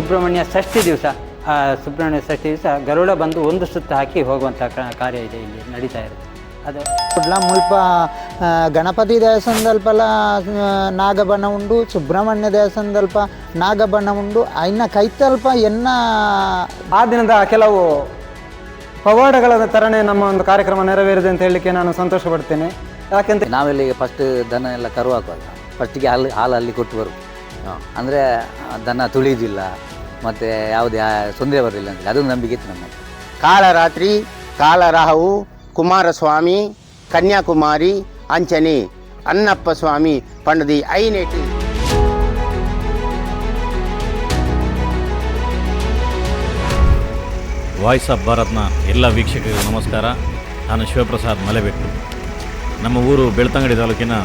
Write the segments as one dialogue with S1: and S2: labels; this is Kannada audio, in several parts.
S1: ಸುಬ್ರಹ್ಮಣ್ಯ ಷಷ್ಠಿ ದಿವಸ ಸುಬ್ರಹ್ಮಣ್ಯ ಷಷ್ಠಿ ದಿವಸ ಗರುಡ ಬಂದು ಒಂದು ಸುತ್ತು ಹಾಕಿ ಹೋಗುವಂಥ ಕಾರ್ಯ ಇದೆ, ಇಲ್ಲಿ ನಡೀತಾ ಇರುತ್ತೆ. ಅದು
S2: ಮುಲ್ಪ ಗಣಪತಿ ದೇವಸ್ಥಾನದಲ್ಪಲ ನಾಗಬಣ್ಣ ಉಂಡು, ಸುಬ್ರಹ್ಮಣ್ಯ ದೇವಸ್ಥಾನದಲ್ಪ ನಾಗಬಣ್ಣ ಉಂಡು. ಇನ್ನು ಕೈತಲ್ಪ ಎನ್ನ
S3: ಆ ದಿನದ ಕೆಲವು ಪವಾಡಗಳ ಥರನೇ ನಮ್ಮ ಒಂದು ಕಾರ್ಯಕ್ರಮ ನೆರವೇರಿದೆ ಅಂತ ಹೇಳಲಿಕ್ಕೆ ನಾನು ಸಂತೋಷ ಪಡ್ತೇನೆ. ಯಾಕೆಂತ
S4: ನಾವೆಲ್ಲಿ ಫಸ್ಟ್ ದನ ಎಲ್ಲ ಕರು ಹಾಕುವಾಗ ಫಸ್ಟಿಗೆ ಹಾಲಲ್ಲಿ ಕೊಟ್ಟು ಬರು, ಅಂದರೆ ದನ ತುಳಿಯೋದಿಲ್ಲ ಮತ್ತು ಯಾವುದೇ ತೊಂದರೆ ಬರಲಿಲ್ಲ ಅಂತೇಳಿ ಅದೊಂದು ನಂಬಿಕೆ ಇತ್ತು ನಮ್ಮ.
S5: ಕಾಳರಾತ್ರಿ, ಕಾಳರಾಹು, ಕುಮಾರಸ್ವಾಮಿ, ಕನ್ಯಾಕುಮಾರಿ, ಅಂಚನೆ, ಅನ್ನಪ್ಪ ಸ್ವಾಮಿ ಪಂಡದಿ ಐನೇಟಿ.
S6: ವಾಯ್ಸ್ ಆಫ್ ಭಾರತ್ನ ಎಲ್ಲ ವೀಕ್ಷಕರಿಗೂ ನಮಸ್ಕಾರ. ನಾನು ಶಿವಪ್ರಸಾದ್ ಮಲೆಬೆಟ್ಟು. ನಮ್ಮ ಊರು ಬೆಳ್ತಂಗಡಿ ತಾಲೂಕಿನ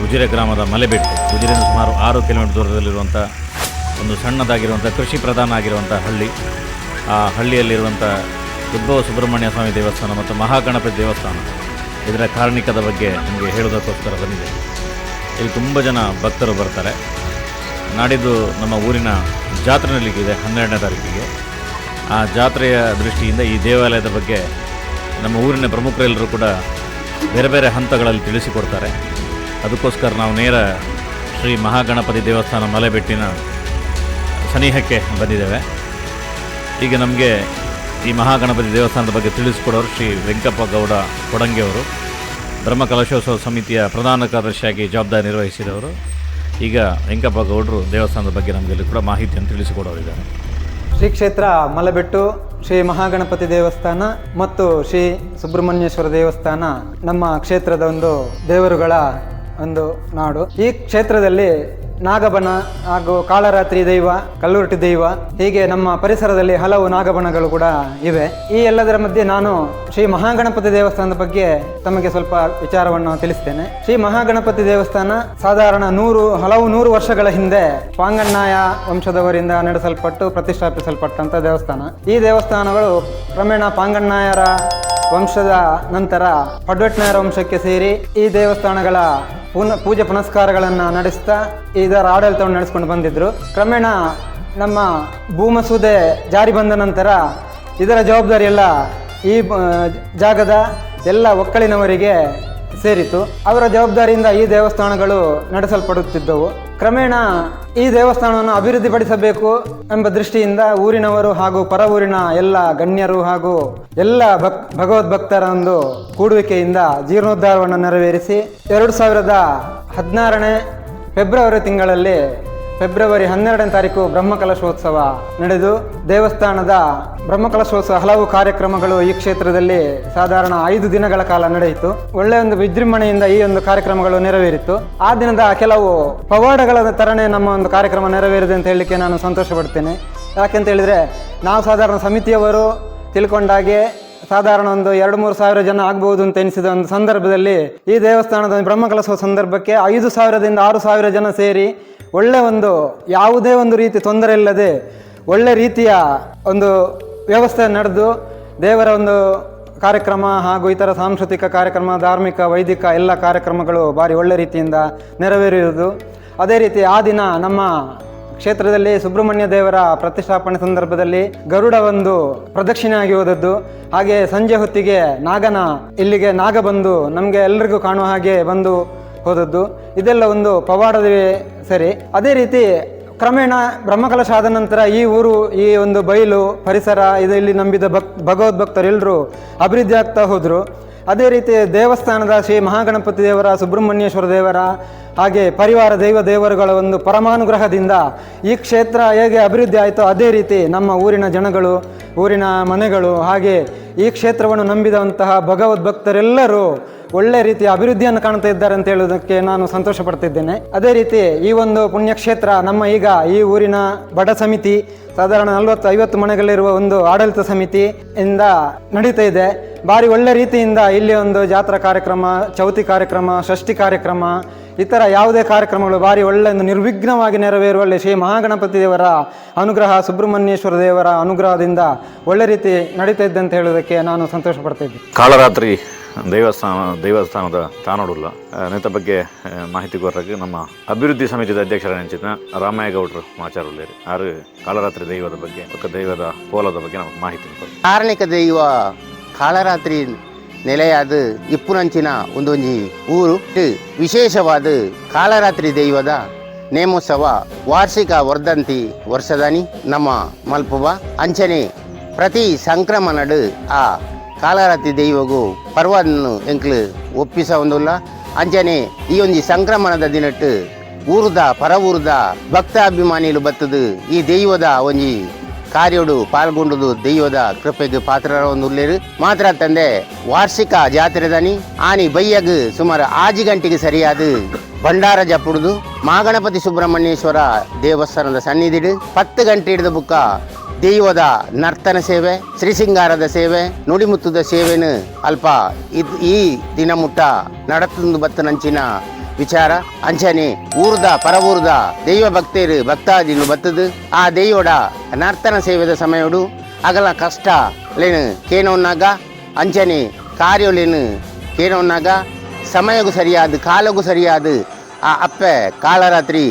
S6: ಉಜಿರೆ ಗ್ರಾಮದ ಮಲೆಬೆಟ್ಟು. ಉಜಿರೆಯಿಂದ ಸುಮಾರು 6 ಕಿಲೋಮೀಟರ್ ದೂರದಲ್ಲಿರುವಂಥ ಒಂದು ಸಣ್ಣದಾಗಿರುವಂಥ ಕೃಷಿ ಪ್ರಧಾನ ಆಗಿರುವಂಥ ಹಳ್ಳಿ. ಆ ಹಳ್ಳಿಯಲ್ಲಿರುವಂಥ ಉದ್ಭವ ಸುಬ್ರಹ್ಮಣ್ಯ ಸ್ವಾಮಿ ದೇವಸ್ಥಾನ ಮತ್ತು ಮಹಾಗಣಪತಿ ದೇವಸ್ಥಾನ, ಇದರ ಕಾರಣಿಕದ ಬಗ್ಗೆ ನಿಮಗೆ ಹೇಳೋದಕ್ಕೋಸ್ಕರ ಬಂದಿದೆ. ಇಲ್ಲಿ ತುಂಬ ಜನ ಭಕ್ತರು ಬರ್ತಾರೆ. ನಾಡಿದ್ದು ನಮ್ಮ ಊರಿನ ಜಾತ್ರೆ ನಡೀಲಿಕ್ಕಿದೆ 12ನೇ ತಾರೀಕಿಗೆ. ಆ ಜಾತ್ರೆಯ ದೃಷ್ಟಿಯಿಂದ ಈ ದೇವಾಲಯದ ಬಗ್ಗೆ ನಮ್ಮ ಊರಿನ ಪ್ರಮುಖರೆಲ್ಲರೂ ಕೂಡ ಬೇರೆ ಬೇರೆ ಹಂತಗಳಲ್ಲಿ ತಿಳಿಸಿಕೊಡ್ತಾರೆ. ಅದಕ್ಕೋಸ್ಕರ ನಾವು ನೇರ ಶ್ರೀ ಮಹಾಗಣಪತಿ ದೇವಸ್ಥಾನ ಮಲೆಬೆಟ್ಟಿನ ಸನಿಹಕ್ಕೆ ಬಂದಿದ್ದೇವೆ. ಈಗ ನಮಗೆ ಈ ಮಹಾಗಣಪತಿ ದೇವಸ್ಥಾನದ ಬಗ್ಗೆ ತಿಳಿಸಿಕೊಡೋರು ಶ್ರೀ ವೆಂಕಪ್ಪ ಗೌಡ ಕೊಡಂಗಿಯವರು, ಬ್ರಹ್ಮಕಲಶೋತ್ಸವ ಸಮಿತಿಯ ಪ್ರಧಾನ ಕಾರ್ಯದರ್ಶಿಯಾಗಿ ಜವಾಬ್ದಾರಿ ನಿರ್ವಹಿಸಿದವರು. ಈಗ ವೆಂಕಪ್ಪ ಗೌಡರು ದೇವಸ್ಥಾನದ ಬಗ್ಗೆ ನಮಗೆಲ್ಲ ಕೂಡ ಮಾಹಿತಿಯನ್ನು ತಿಳಿಸಿಕೊಡೋರಿದ್ದಾರೆ.
S3: ಶ್ರೀ ಕ್ಷೇತ್ರ ಮಲೆಬೆಟ್ಟು, ಶ್ರೀ ಮಹಾಗಣಪತಿ ದೇವಸ್ಥಾನ ಮತ್ತು ಶ್ರೀ ಸುಬ್ರಹ್ಮಣ್ಯೇಶ್ವರ ದೇವಸ್ಥಾನ ನಮ್ಮ ಕ್ಷೇತ್ರದ ಒಂದು ದೇವರುಗಳ ಒಂದು ನಾಡು. ಈ ಕ್ಷೇತ್ರದಲ್ಲಿ ನಾಗಬನ ಹಾಗೂ ಕಾಳರಾತ್ರಿ ದೈವ, ಕಲ್ಲುರ್ಟಿ ದೈವ, ಹೀಗೆ ನಮ್ಮ ಪರಿಸರದಲ್ಲಿ ಹಲವು ನಾಗಬನಗಳು ಕೂಡ ಇವೆ. ಈ ಎಲ್ಲದರ ಮಧ್ಯೆ ನಾನು ಶ್ರೀ ಮಹಾಗಣಪತಿ ದೇವಸ್ಥಾನದ ಬಗ್ಗೆ ತಮಗೆ ಸ್ವಲ್ಪ ವಿಚಾರವನ್ನು ತಿಳಿಸ್ತೇನೆ. ಶ್ರೀ ಮಹಾಗಣಪತಿ ದೇವಸ್ಥಾನ ಸಾಧಾರಣ ಹಲವು ನೂರು ವರ್ಷಗಳ ಹಿಂದೆ ಪಾಂಗಣ್ಣಾಯ ವಂಶದವರಿಂದ ನಡೆಸಲ್ಪಟ್ಟು ಪ್ರತಿಷ್ಠಾಪಿಸಲ್ಪಟ್ಟಂತ ದೇವಸ್ಥಾನ. ಈ ದೇವಸ್ಥಾನಗಳು ಕ್ರಮೇಣ ಪಾಂಗಣ್ಣಾಯರ ವಂಶದ ನಂತರ ಪಡ್ವೆಟ್ನಾಯರ ವಂಶಕ್ಕೆ ಸೇರಿ ಈ ದೇವಸ್ಥಾನಗಳ ಪೂಜೆ ಪುನಸ್ಕಾರಗಳನ್ನು ನಡೆಸ್ತಾ ಇದರ ಆಡಳಿತವನ್ನು ನಡೆಸ್ಕೊಂಡು ಬಂದಿದ್ರು. ಕ್ರಮೇಣ ನಮ್ಮ ಭೂಮಸೂದೆ ಜಾರಿ ಬಂದ ನಂತರ ಇದರ ಜವಾಬ್ದಾರಿ ಎಲ್ಲ ಈ ಜಾಗದ ಎಲ್ಲ ಒಕ್ಕಲಿನವರಿಗೆ ಸೇರಿತು. ಅವರ ಜವಾಬ್ದಾರಿಯಿಂದ ಈ ದೇವಸ್ಥಾನಗಳು ನಡೆಸಲ್ಪಡುತ್ತಿದ್ದವು. ಕ್ರಮೇಣ ಈ ದೇವಸ್ಥಾನವನ್ನು ಅಭಿವೃದ್ಧಿಪಡಿಸಬೇಕು ಎಂಬ ದೃಷ್ಟಿಯಿಂದ ಊರಿನವರು ಹಾಗೂ ಪರ ಊರಿನ ಎಲ್ಲ ಗಣ್ಯರು ಹಾಗೂ ಎಲ್ಲ ಭಗವದ್ಭಕ್ತರ ಒಂದು ಕೂಡುವಿಕೆಯಿಂದ ಜೀರ್ಣೋದ್ಧಾರವನ್ನು ನೆರವೇರಿಸಿ 2016ನೇ ಫೆಬ್ರವರಿ ತಿಂಗಳಲ್ಲಿ ಫೆಬ್ರವರಿ 12ನೇ ತಾರೀಕು ಬ್ರಹ್ಮಕಲಶೋತ್ಸವ ನಡೆದು ದೇವಸ್ಥಾನದ ಬ್ರಹ್ಮಕಲಶೋತ್ಸವ ಹಲವು ಕಾರ್ಯಕ್ರಮಗಳು ಈ ಕ್ಷೇತ್ರದಲ್ಲಿ ಸಾಧಾರಣ 5 ದಿನಗಳ ಕಾಲ ನಡೆಯಿತು. ಒಳ್ಳೆಯ ಒಂದು ವಿಜೃಂಭಣೆಯಿಂದ ಈ ಒಂದು ಕಾರ್ಯಕ್ರಮಗಳು ನೆರವೇರಿತು. ಆ ದಿನದ ಕೆಲವು ಪವಾಡಗಳ ಥರನೇ ನಮ್ಮ ಒಂದು ಕಾರ್ಯಕ್ರಮ ನೆರವೇರಿದೆ ಅಂತ ಹೇಳಲಿಕ್ಕೆ ನಾನು ಸಂತೋಷ ಪಡ್ತೇನೆ. ಯಾಕೆಂತ ಹೇಳಿದರೆ ನಾವು ಸಾಧಾರಣ ಸಮಿತಿಯವರು ತಿಳ್ಕೊಂಡಾಗೆ ಸಾಧಾರಣ ಒಂದು 2-3 ಸಾವಿರ ಜನ ಆಗ್ಬಹುದು ಅಂತ ಎನಿಸಿದ ಒಂದು ಸಂದರ್ಭದಲ್ಲಿ ಈ ದೇವಸ್ಥಾನದ ಬ್ರಹ್ಮಕಲಶೋತ್ಸವ ಸಂದರ್ಭಕ್ಕೆ 5,000ದಿಂದ 6,000 ಜನ ಸೇರಿ ಒಳ್ಳೆ ಒಂದು ಯಾವುದೇ ಒಂದು ರೀತಿ ತೊಂದರೆ ಇಲ್ಲದೆ ಒಳ್ಳೆ ರೀತಿಯ ಒಂದು ವ್ಯವಸ್ಥೆ ನಡೆದು ದೇವರ ಒಂದು ಕಾರ್ಯಕ್ರಮ ಹಾಗೂ ಇತರ ಸಾಂಸ್ಕೃತಿಕ ಕಾರ್ಯಕ್ರಮ, ಧಾರ್ಮಿಕ, ವೈದಿಕ ಎಲ್ಲ ಕಾರ್ಯಕ್ರಮಗಳು ಭಾರಿ ಒಳ್ಳೆ ರೀತಿಯಿಂದ ನೆರವೇರಿರುವುದು. ಅದೇ ರೀತಿ ಆ ದಿನ ನಮ್ಮ ಕ್ಷೇತ್ರದಲ್ಲಿ ಸುಬ್ರಹ್ಮಣ್ಯ ದೇವರ ಪ್ರತಿಷ್ಠಾಪನೆ ಸಂದರ್ಭದಲ್ಲಿ ಗರುಡ ಒಂದು ಪ್ರದಕ್ಷಿಣೆ ಆಗಿ ಹೋದದ್ದು. ಹಾಗೆ ಸಂಜೆ ಹೊತ್ತಿಗೆ ಇಲ್ಲಿಗೆ ನಾಗ ಬಂದು ನಮಗೆ ಎಲ್ಲರಿಗೂ ಕಾಣುವ ಹಾಗೆ ಬಂದು ಹೋದದ್ದು. ಇದೆಲ್ಲ ಒಂದು ಪವಾಡವೇ ಸರಿ. ಅದೇ ರೀತಿ ಕ್ರಮೇಣ ಬ್ರಹ್ಮಕಲಶ ಆದ ನಂತರ ಈ ಊರು, ಈ ಒಂದು ಬಯಲು ಪರಿಸರ ಇಲ್ಲಿ ನಂಬಿದ ಭಗವದ್ಭಕ್ತರೆಲ್ಲರೂ ಅಭಿವೃದ್ಧಿ ಆಗ್ತಾ ಹೋದರು. ಅದೇ ರೀತಿ ದೇವಸ್ಥಾನದ ಶ್ರೀ ಮಹಾಗಣಪತಿ ದೇವರ, ಸುಬ್ರಹ್ಮಣ್ಯೇಶ್ವರ ದೇವರ ಹಾಗೆ ಪರಿವಾರ ದೇವರುಗಳ ಒಂದು ಪರಮಾನುಗ್ರಹದಿಂದ ಈ ಕ್ಷೇತ್ರ ಹೇಗೆ ಅಭಿವೃದ್ಧಿ ಆಯಿತೋ ಅದೇ ರೀತಿ ನಮ್ಮ ಊರಿನ ಜನಗಳು, ಊರಿನ ಮನೆಗಳು, ಹಾಗೆ ಈ ಕ್ಷೇತ್ರವನ್ನು ನಂಬಿದಂತಹ ಭಗವದ್ಭಕ್ತರೆಲ್ಲರೂ ಒಳ್ಳೆ ರೀತಿಯ ಅಭಿವೃದ್ಧಿಯನ್ನು ಕಾಣ್ತಾ ಇದ್ದಾರೆ ಅಂತ ಹೇಳೋದಕ್ಕೆ ನಾನು ಸಂತೋಷ ಪಡ್ತಿದ್ದೇನೆ. ಅದೇ ರೀತಿ ಈ ಒಂದು ಪುಣ್ಯಕ್ಷೇತ್ರ ನಮ್ಮ ಈಗ ಈ ಊರಿನ ಬಡ ಸಮಿತಿ ಸಾಧಾರಣ 40-50 ಮನೆಗಳಿರುವ ಒಂದು ಆಡಳಿತ ಸಮಿತಿಯಿಂದ ನಡೀತಾ ಇದೆ. ಭಾರಿ ಒಳ್ಳೆ ರೀತಿಯಿಂದ ಇಲ್ಲಿ ಒಂದು ಜಾತ್ರಾ ಕಾರ್ಯಕ್ರಮ, ಚೌತಿ ಕಾರ್ಯಕ್ರಮ, ಷಷ್ಠಿ ಕಾರ್ಯಕ್ರಮ, ಇತರ ಯಾವುದೇ ಕಾರ್ಯಕ್ರಮಗಳು ಭಾರಿ ಒಳ್ಳೆ ಒಂದು ನಿರ್ವಿಘ್ನವಾಗಿ ನೆರವೇರುವಲ್ಲಿ ಶ್ರೀ ಮಹಾಗಣಪತಿ ದೇವರ ಅನುಗ್ರಹ, ಸುಬ್ರಹ್ಮಣ್ಯೇಶ್ವರ ದೇವರ ಅನುಗ್ರಹದಿಂದ ಒಳ್ಳೆ ರೀತಿ ನಡೀತಾ ಇದ್ದೆ ಅಂತ ಹೇಳೋದಕ್ಕೆ ನಾನು ಸಂತೋಷ ಪಡ್ತಾ ಇದ್ದೆ.
S6: ಕಾಳರಾತ್ರಿ ದೇವಸ್ಥಾನದ ತಾನೋಡುಲ್ಲ ನೆತ್ತ ಬಗ್ಗೆ ಮಾಹಿತಿ ಕೊರ್ರಕ್ಕೆ ನಮ್ಮ ಅಭಿವೃದ್ಧಿ ಸಮಿತಿದ ಅಧ್ಯಕ್ಷರ ನೆಂಚಿನ ರಾಮಯ್ಯಗೌಡರು ಮಾಚಾರುಳ್ಳೇರಿ ಆರು ಕಾಳರಾತ್ರಿ ದೈವದ ಬಗ್ಗೆ ఒక ದೈವದ ಕೋಲದ ಬಗ್ಗೆ ನಮಗೆ ಮಾಹಿತಿ ಕೊಡ್ತಾರೆ.
S5: ಕಾರಣಿಕ ದೈವ ಕಾಳರಾತ್ರಿ ನೆಲೆಯಾದ ಇಪ್ಪುನಂಚಿನ ಒಂದೊಂಜಿ ಊರು ವಿಶೇಷವಾದ ಕಾಳರಾತ್ರಿ ದೈವದ ನೇಮೋತ್ಸವ ವಾರ್ಷಿಕ ವರ್ಧಂತಿ ವರ್ಷದಾನಿ ನಮ್ಮ ಮಲ್ಪುವ ಅಂಚನೆ ಪ್ರತಿ ಸಂಕ್ರಮಣಡು ಆ ಕಾಳರಾತ್ರಿ ದೈವಗೂ ಪರ್ವನ್ನು ಎಂಕ್ಲು ಒಪ್ಪಿಸ ಒಂದುಲ್ಲ ಅಂಚನೆ ಈ ಒಂದು ಸಂಕ್ರಮಣದ ದಿನಟ್ಟು ಊರುದ ಪರ ಊರುದ ಭಕ್ತಾಭಿಮಾನಿಗಳು ಬತ್ತದು ಈ ದೈವದ ಒಂಜಿ ಕಾರ್ಯೋಡು ಪಾಲ್ಗೊಂಡುದು ದೈವದ ಕೃಪೆಗೆ ಪಾತ್ರ ಒಂದುಲ್ಲೇರು ಮಾತ್ರ ತಂದೆ ವಾರ್ಷಿಕ ಜಾತ್ರೆದನಿ ಆನಿ ಬೈಯಗ್ ಸುಮಾರು 6 ಗಂಟೆಗೆ ಸರಿಯಾದ ಭಂಡಾರ ಜಪ್ಪುಡುದು ಮಹಾಗಣಪತಿ ಸುಬ್ರಹ್ಮಣ್ಯೇಶ್ವರ ದೇವಸ್ಥಾನದ ಸನ್ನಿಧಿಡು 10 ಗಂಟೆ ಹಿಡಿದ ಬುಕ್ಕ ದೈವದ ನರ್ತನ ಸೇವೆ ಶ್ರೀಸಿಂಗಾರದ ಸೇವೆ ನುಡಿಮುತ್ತದ ಸೇವೆನು ಅಲ್ಪ ಈ ದಿನ ಮುಟ್ಟ ನಡತುಂದು ಬತ್ತನಂಚಿನ ವಿಚಾರ ಅಂಚನೆ ಊರ್ದ ಪರ ಊರ್ದ ದೈವ ಭಕ್ತರು ಭಕ್ತಾದಿನು ಬತ್ತದು ಆ ದೈವಡ ನರ್ತನ ಸೇವೆದ ಸಮಯಡು ಅಗಲ ಕಷ್ಟ ಲೇನು ಕೇನೋನ್ನಾಗ ಅಂಚನೆ ಕಾರ್ಯಲೇನು ಕೇನೋನ್ನಾಗ ಸಮಯಗೂ ಸರಿಯಾದ ಕಾಲಗೂ ಸರಿಯಾದ ಆ ಅಪ್ಪೆ ಕಾಳರಾತ್ರಿ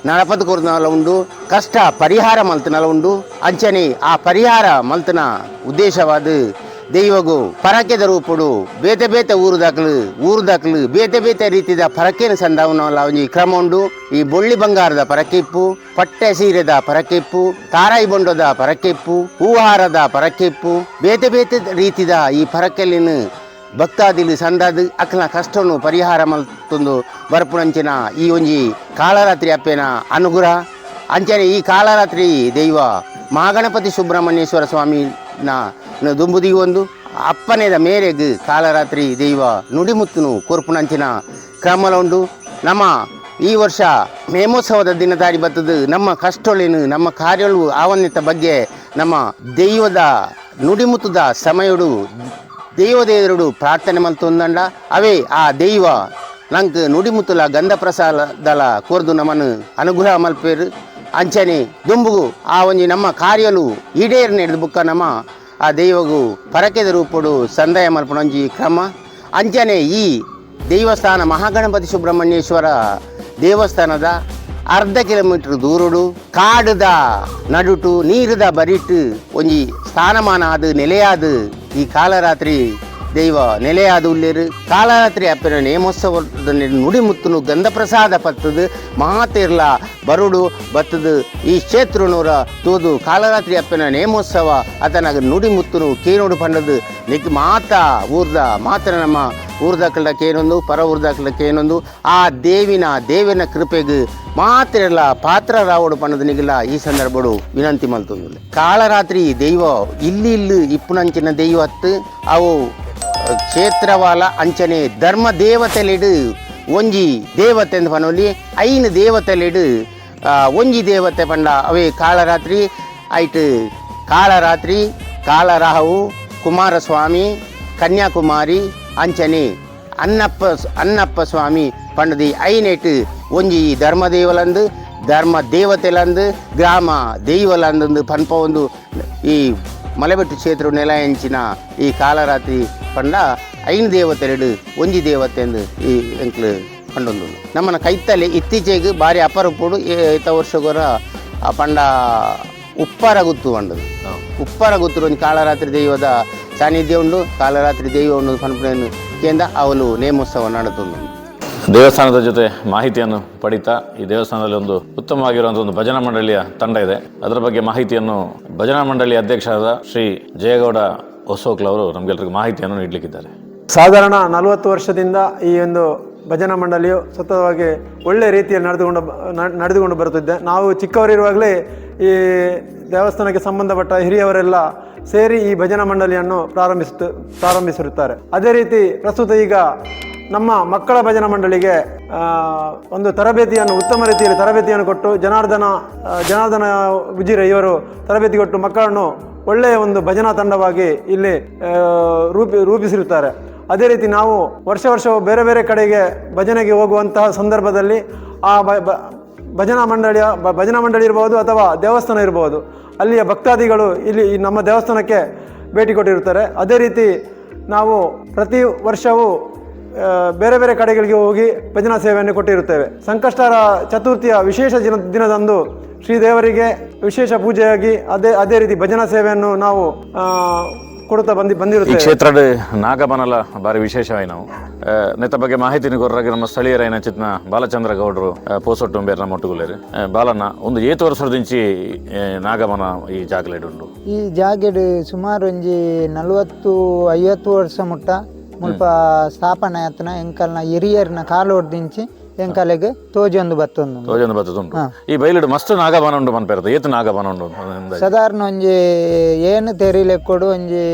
S5: ನಡಪದ ಕೂರ್ನಲ ಉಂಡು ಕಷ್ಟ ಪರಿಹಾರ ಮಲ್ತನಲ ಉಂಡು ಅಂಚನೆ ಆ ಪರಿಹಾರ ಮಲ್ತನ ಉದ್ದೇಶವಾದ ದೈವಗೂ ಪರಕೆದ ರೂಪುಡು ಬೇತೆ ಬೇತೆ ಊರುದಾಕಲು ಬೇತೆ ಬೇತೆ ರೀತಿಯ ಪರಕೆನ ಸಂದಾವನಲ್ಲ ಒಂಜಿ ಕ್ರಮ ಉಂಡು ಈ ಬೊಳ್ಳಿ ಬಂಗಾರದ ಪರಕೆಪ್ಪು ಪಟ್ಟೆ ಸೀರೆದ ಪರಕೆಪ್ಪು ತಾರಾಯಿ ಬೊಂಡದ ಪರಕೆಪ್ಪು ಹೂಹಾರದ ಪರಕೆಪ್ಪು ಬೇತೆ ಬೇತೆ ರೀತಿದ ಈ ಪರಕೆಲಿನ ಭಕ್ತಾದಿಲು ಸಂದಾದ ಅಕ್ಲ ಕಷ್ಟವನ್ನು ಪರಿಹಾರ ಮಲ್ತೊಂದು ಬರ್ಪುಣಂಚಿನ ಈ ಒಂಜಿ ಕಾಳರಾತ್ರಿ ಅಪ್ಪೆನ ಅನುಗ್ರಹ ಅಂಚನೆ ಈ ಕಾಳರಾತ್ರಿ ದೈವ ಮಹಾಗಣಪತಿ ಸುಬ್ರಹ್ಮಣ್ಯೇಶ್ವರ ಸ್ವಾಮಿನ ದುಂಬುದಿ ಒಂದು ಅಪ್ಪನೆದ ಮೇರೆಗೆ ಕಾಳರಾತ್ರಿ ದೈವ ನುಡಿಮುತ್ತುನು ಕೊರ್ಪುಣಂಚಿನ ಕ್ರಮಲ ಉಂಡು ನಮ್ಮ ಈ ವರ್ಷ ನೇಮೋತ್ಸವದ ದಿನ ದಾರಿ ಬತ್ತದು ನಮ್ಮ ಕಷ್ಟೊಳೇನು ನಮ್ಮ ಕಾರ್ಯಗಳು ಆವನ್ಯತ ಬಗ್ಗೆ ನಮ್ಮ ದೈವದ ನುಡಿಮುತ್ತದ ಸಮಯಡು ದೇವದೇವರುಡು ಪ್ರಾರ್ಥನೆ ಮಲ್ತೊಂದಂಡ ಅವೇ ಆ ದೈವ ನಂಗೆ ನುಡಿಮುತ್ತಲ ಗಂಧ ಪ್ರಸಾದಲ ಕೋರ್ದು ನಮ್ಮನ್ನು ಅನುಗ್ರಹ ಮಲ್ಪೇರು ಅಂಚನೆ ದುಂಬುಗು ಆ ಒಂಜಿ ನಮ್ಮ ಕಾರ್ಯಲು ಈಡೇರು ನಡೆದ ಬುಕ್ಕ ನಮ್ಮ ಆ ದೈವಗೂ ಪರಕೆದ ರೂಪಡು ಸಂದಾಯ ಮಲ್ಪನೊಂಜಿ ಕ್ರಮ ಅಂಚನೆ ಈ ದೇವಸ್ಥಾನ ಮಹಾಗಣಪತಿ ಸುಬ್ರಹ್ಮಣ್ಯೇಶ್ವರ ದೇವಸ್ಥಾನದ ಅರ್ಧ ಕಿಲೋಮೀಟರ್ ದೂರಡು ಕಾಡದ ನಡುಟು ನೀರದ ಬರಿಟ್ಟು ಒಂಜಿ ಸ್ಥಾನಮಾನ ಆದ ನೆಲೆಯಾದ ಈ ಕಾಳರಾತ್ರಿ ದೈವ ನೆಲೆಯಾದ ಉಳ್ಳೇರು ಕಾಳರಾತ್ರಿ ಅಪ್ಪನ ನೇಮೋತ್ಸವದ ನುಡಿಮುತ್ತನು ಗಂಧಪ್ರಸಾದ ಪತ್ತದು ಮಾತಿರ್ಲ ಬರುಡು ಬತ್ತದು ಈ ಕ್ಷೇತ್ರನೂರ ತೂದು ಕಾಳರಾತ್ರಿ ಅಪ್ಪನ ನೇಮೋತ್ಸವ ಆತನ ನುಡಿಮುತ್ತನು ಕೇನೋಡು ಪಂಡದು ನಿಕ್ ಮಾತ ಮಾತನ ನಮ್ಮ ಊರ್ದಾಕಲ ಕೇನೊಂದು ಪರ ಊರ್ದಾಕಲ ಕೇನೊಂದು ಆ ದೇವಿನ ಕೃಪೆಗೆ ಮಾತಿರಲ್ಲ ಪಾತ್ರ ರಾವಡು ಪಣ್ಣದ ನಿಗಿಲ್ಲ ಈ ಸಂದರ್ಭಡು ವಿನಂತಿ ಮಲ್ತೊಂದು ಕಾಳರಾತ್ರಿ ದೈವ ಇಲ್ಲಿ ಇಪ್ಪುನಂಚಿನ ದೈವ ಹತ್ತು ಅವು ಕ್ಷೇತ್ರವಾಲ ಅಂಚನೆ ಧರ್ಮ ದೇವತೆಲೆಡು ಒಂಜಿ ದೇವತೆ ಅಂತ ಪನೋಲಿ ಐನು ದೇವತೆಲೆಡು ಒಂಜಿ ದೇವತೆ ಪಂಡ ಅವೇ ಕಾಳರಾತ್ರಿ ಐಟ್ ಕಾಳರಾತ್ರಿ ಕಾಳರಾಹು ಕುಮಾರಸ್ವಾಮಿ ಕನ್ಯಾಕುಮಾರಿ ಅಂಚನೆ ಅನ್ನಪ್ಪ ಸ್ವಾಮಿ ಪಂಡದಿ ಐನೆಟ್ ಒಂಜಿ ಧರ್ಮದೇವಲಂದು ಧರ್ಮ ದೇವತೆಲಂದು ಗ್ರಾಮ ದೈವಲಂದು ಪನ್ಪ ಒಂದು ಈ ಮಲೆಬೆಟ್ಟು ಕ್ಷೇತ್ರ ನೆಲೆಯಂಚಿನ ಈ ಕಾಳರಾತ್ರಿ ಪಂಡ ಐನು ದೇವತೆರಡು ಒಂಜಿ ದೇವತೆ ಎಂದು ಈ ಎಂಕ್ಲು ಪಂಡೊಂದು ನಮ್ಮನ ಕೈತಲ್ಲಿ ಇತ್ತೀಚೆಗೆ ಬಾರಿ ಅಪರೂಪಡು ಏತ ವರ್ಷಗೋರ ಪಂಡ ಉಪ್ಪರ ಗುತ್ತು ಪಂಡದು ಉಪ್ಪರ ಗುತ್ತು ಒಂದು ಕಾಳರಾತ್ರಿ ದೈವದ ಸಾನ್ನಿಧ್ಯ ಉಂಡು ಕಾಳರಾತ್ರಿ ದೈವ ಒಂದು ಪನ್ಪುಣೆಯನ್ನು ಕೇಂದ್ರ ಅವಳು ನೇಮೋತ್ಸವ ನಡೆದುಂಡು
S6: ದೇವಸ್ಥಾನದ ಜೊತೆ ಮಾಹಿತಿಯನ್ನು ಪಡಿತಾ ಈ ದೇವಸ್ಥಾನದಲ್ಲಿ ಒಂದು ಉತ್ತಮವಾಗಿರುವಂತಹ ಒಂದು ಭಜನಾ ಮಂಡಳಿಯ ತಂಡ ಇದೆ. ಅದರ ಬಗ್ಗೆ ಮಾಹಿತಿಯನ್ನು ಭಜನಾ ಮಂಡಳಿ ಅಧ್ಯಕ್ಷರಾದ ಶ್ರೀ ಜಯಗೌಡ ಹೊಸೋಕ್ಲ ಅವರು ನಮಗೆಲ್ಲರಿಗೂ ಮಾಹಿತಿಯನ್ನು ನೀಡಲಿಕ್ಕಿದ್ದಾರೆ.
S3: ಸಾಧಾರಣ 40 ವರ್ಷದಿಂದ ಈ ಒಂದು ಭಜನಾ ಮಂಡಳಿಯು ಸತತವಾಗಿ ಒಳ್ಳೆ ರೀತಿಯಲ್ಲಿ ನಡೆದುಕೊಂಡು ಬರುತ್ತಿದ್ದೆ. ನಾವು ಚಿಕ್ಕವರಿರುವಾಗಲೇ ಈ ದೇವಸ್ಥಾನಕ್ಕೆ ಸಂಬಂಧಪಟ್ಟ ಹಿರಿಯವರೆಲ್ಲ ಸೇರಿ ಈ ಭಜನಾ ಮಂಡಳಿಯನ್ನು ಪ್ರಾರಂಭಿಸಿರುತ್ತಾರೆ. ಅದೇ ರೀತಿ ಪ್ರಸ್ತುತ ಈಗ ನಮ್ಮ ಮಕ್ಕಳ ಭಜನಾ ಮಂಡಳಿಗೆ ಒಂದು ತರಬೇತಿಯನ್ನು ಉತ್ತಮ ರೀತಿಯಲ್ಲಿ ತರಬೇತಿಯನ್ನು ಕೊಟ್ಟು ಜನಾರ್ದನ ಉಜಿರೆ ಇವರು ತರಬೇತಿ ಕೊಟ್ಟು ಮಕ್ಕಳನ್ನು ಒಳ್ಳೆಯ ಒಂದು ಭಜನಾ ತಂಡವಾಗಿ ಇಲ್ಲಿ ರೂಪಿಸಿರುತ್ತಾರೆ. ಅದೇ ರೀತಿ ನಾವು ವರ್ಷವೂ ಬೇರೆ ಬೇರೆ ಕಡೆಗೆ ಭಜನೆಗೆ ಹೋಗುವಂತಹ ಸಂದರ್ಭದಲ್ಲಿ ಆ ಭಜನಾ ಮಂಡಳಿ ಇರಬಹುದು ಅಥವಾ ದೇವಸ್ಥಾನ ಇರಬಹುದು, ಅಲ್ಲಿಯ ಭಕ್ತಾದಿಗಳು ಇಲ್ಲಿ ನಮ್ಮ ದೇವಸ್ಥಾನಕ್ಕೆ ಭೇಟಿ ಕೊಟ್ಟಿರುತ್ತಾರೆ. ಅದೇ ರೀತಿ ನಾವು ಪ್ರತಿ ವರ್ಷವೂ ಬೇರೆ ಬೇರೆ ಕಡೆಗಳಿಗೆ ಹೋಗಿ ಭಜನಾ ಸೇವೆಯನ್ನು ಕೊಟ್ಟಿರುತ್ತೇವೆ. ಸಂಕಷ್ಟಹರ ಚತುರ್ಥಿಯ ವಿಶೇಷ ದಿನದಂದು ಶ್ರೀದೇವರಿಗೆ ವಿಶೇಷ ಪೂಜೆಯಾಗಿ ಅದೇ ರೀತಿ ಭಜನಾ ಸೇವೆಯನ್ನು ನಾವು ಕೊಡುತ್ತಾ
S6: ಈ
S3: ಬಂದಿರುತ್ತೇವೆ.
S6: ಕ್ಷೇತ್ರದ ನಾಗಬನಲ ಬಾರಿ ವಿಶೇಷವಾಗಿ ನಾವು ನೆತ್ತ ಬಗ್ಗೆ ಮಾಹಿತಿ ಕೊರ್ರಾಗಿ ನಮ್ಮ ಸ್ಥಳೀಯರ ಚಿತ್ನ ಬಾಲಚಂದ್ರ ಗೌಡರು ಪೋಸೊಟ್ಟುಂಬೇರ ನಮ್ಮ ಒಟ್ಟುಗುಲೇರಿ ಬಾಲನ ಒಂದು 7 ವರ್ಷದಿಂಚಿ ನಾಗಬನ ಈ ಜಾಗಲೇಡು ಉಂಡು.
S2: ಈ ಜಾಗೆಡ್ ಸುಮಾರು ಒಂಜಿ 40-50 ವರ್ಷ ಮುಟ್ಟ ಮುಲ್ಪ ಸ್ಥಾಪನೆ ಆತನ ಎಂಕಲ್ನ ಹಿರಿಯರ್ನ ಕಾಲು ಹೊಡ್ದಿಂಚಿ ಎಂಕಲೆಗೆ ತೋಜೊಂದು ಬತ್ತೊಂದು
S6: ಈ ಬೈಲಿಡು ಮಸ್ತ್ ನಾಗಬನ ಉಂಡು ಮನ್ಪೇರದ ಏತು ನಾಗಬನ ಉಂಡು
S2: ಸಾಧಾರಣ ಒಂಜಿ ಏನು ತೆರಿಲೆಕ್ಕೊಡು ಒಂಜಿ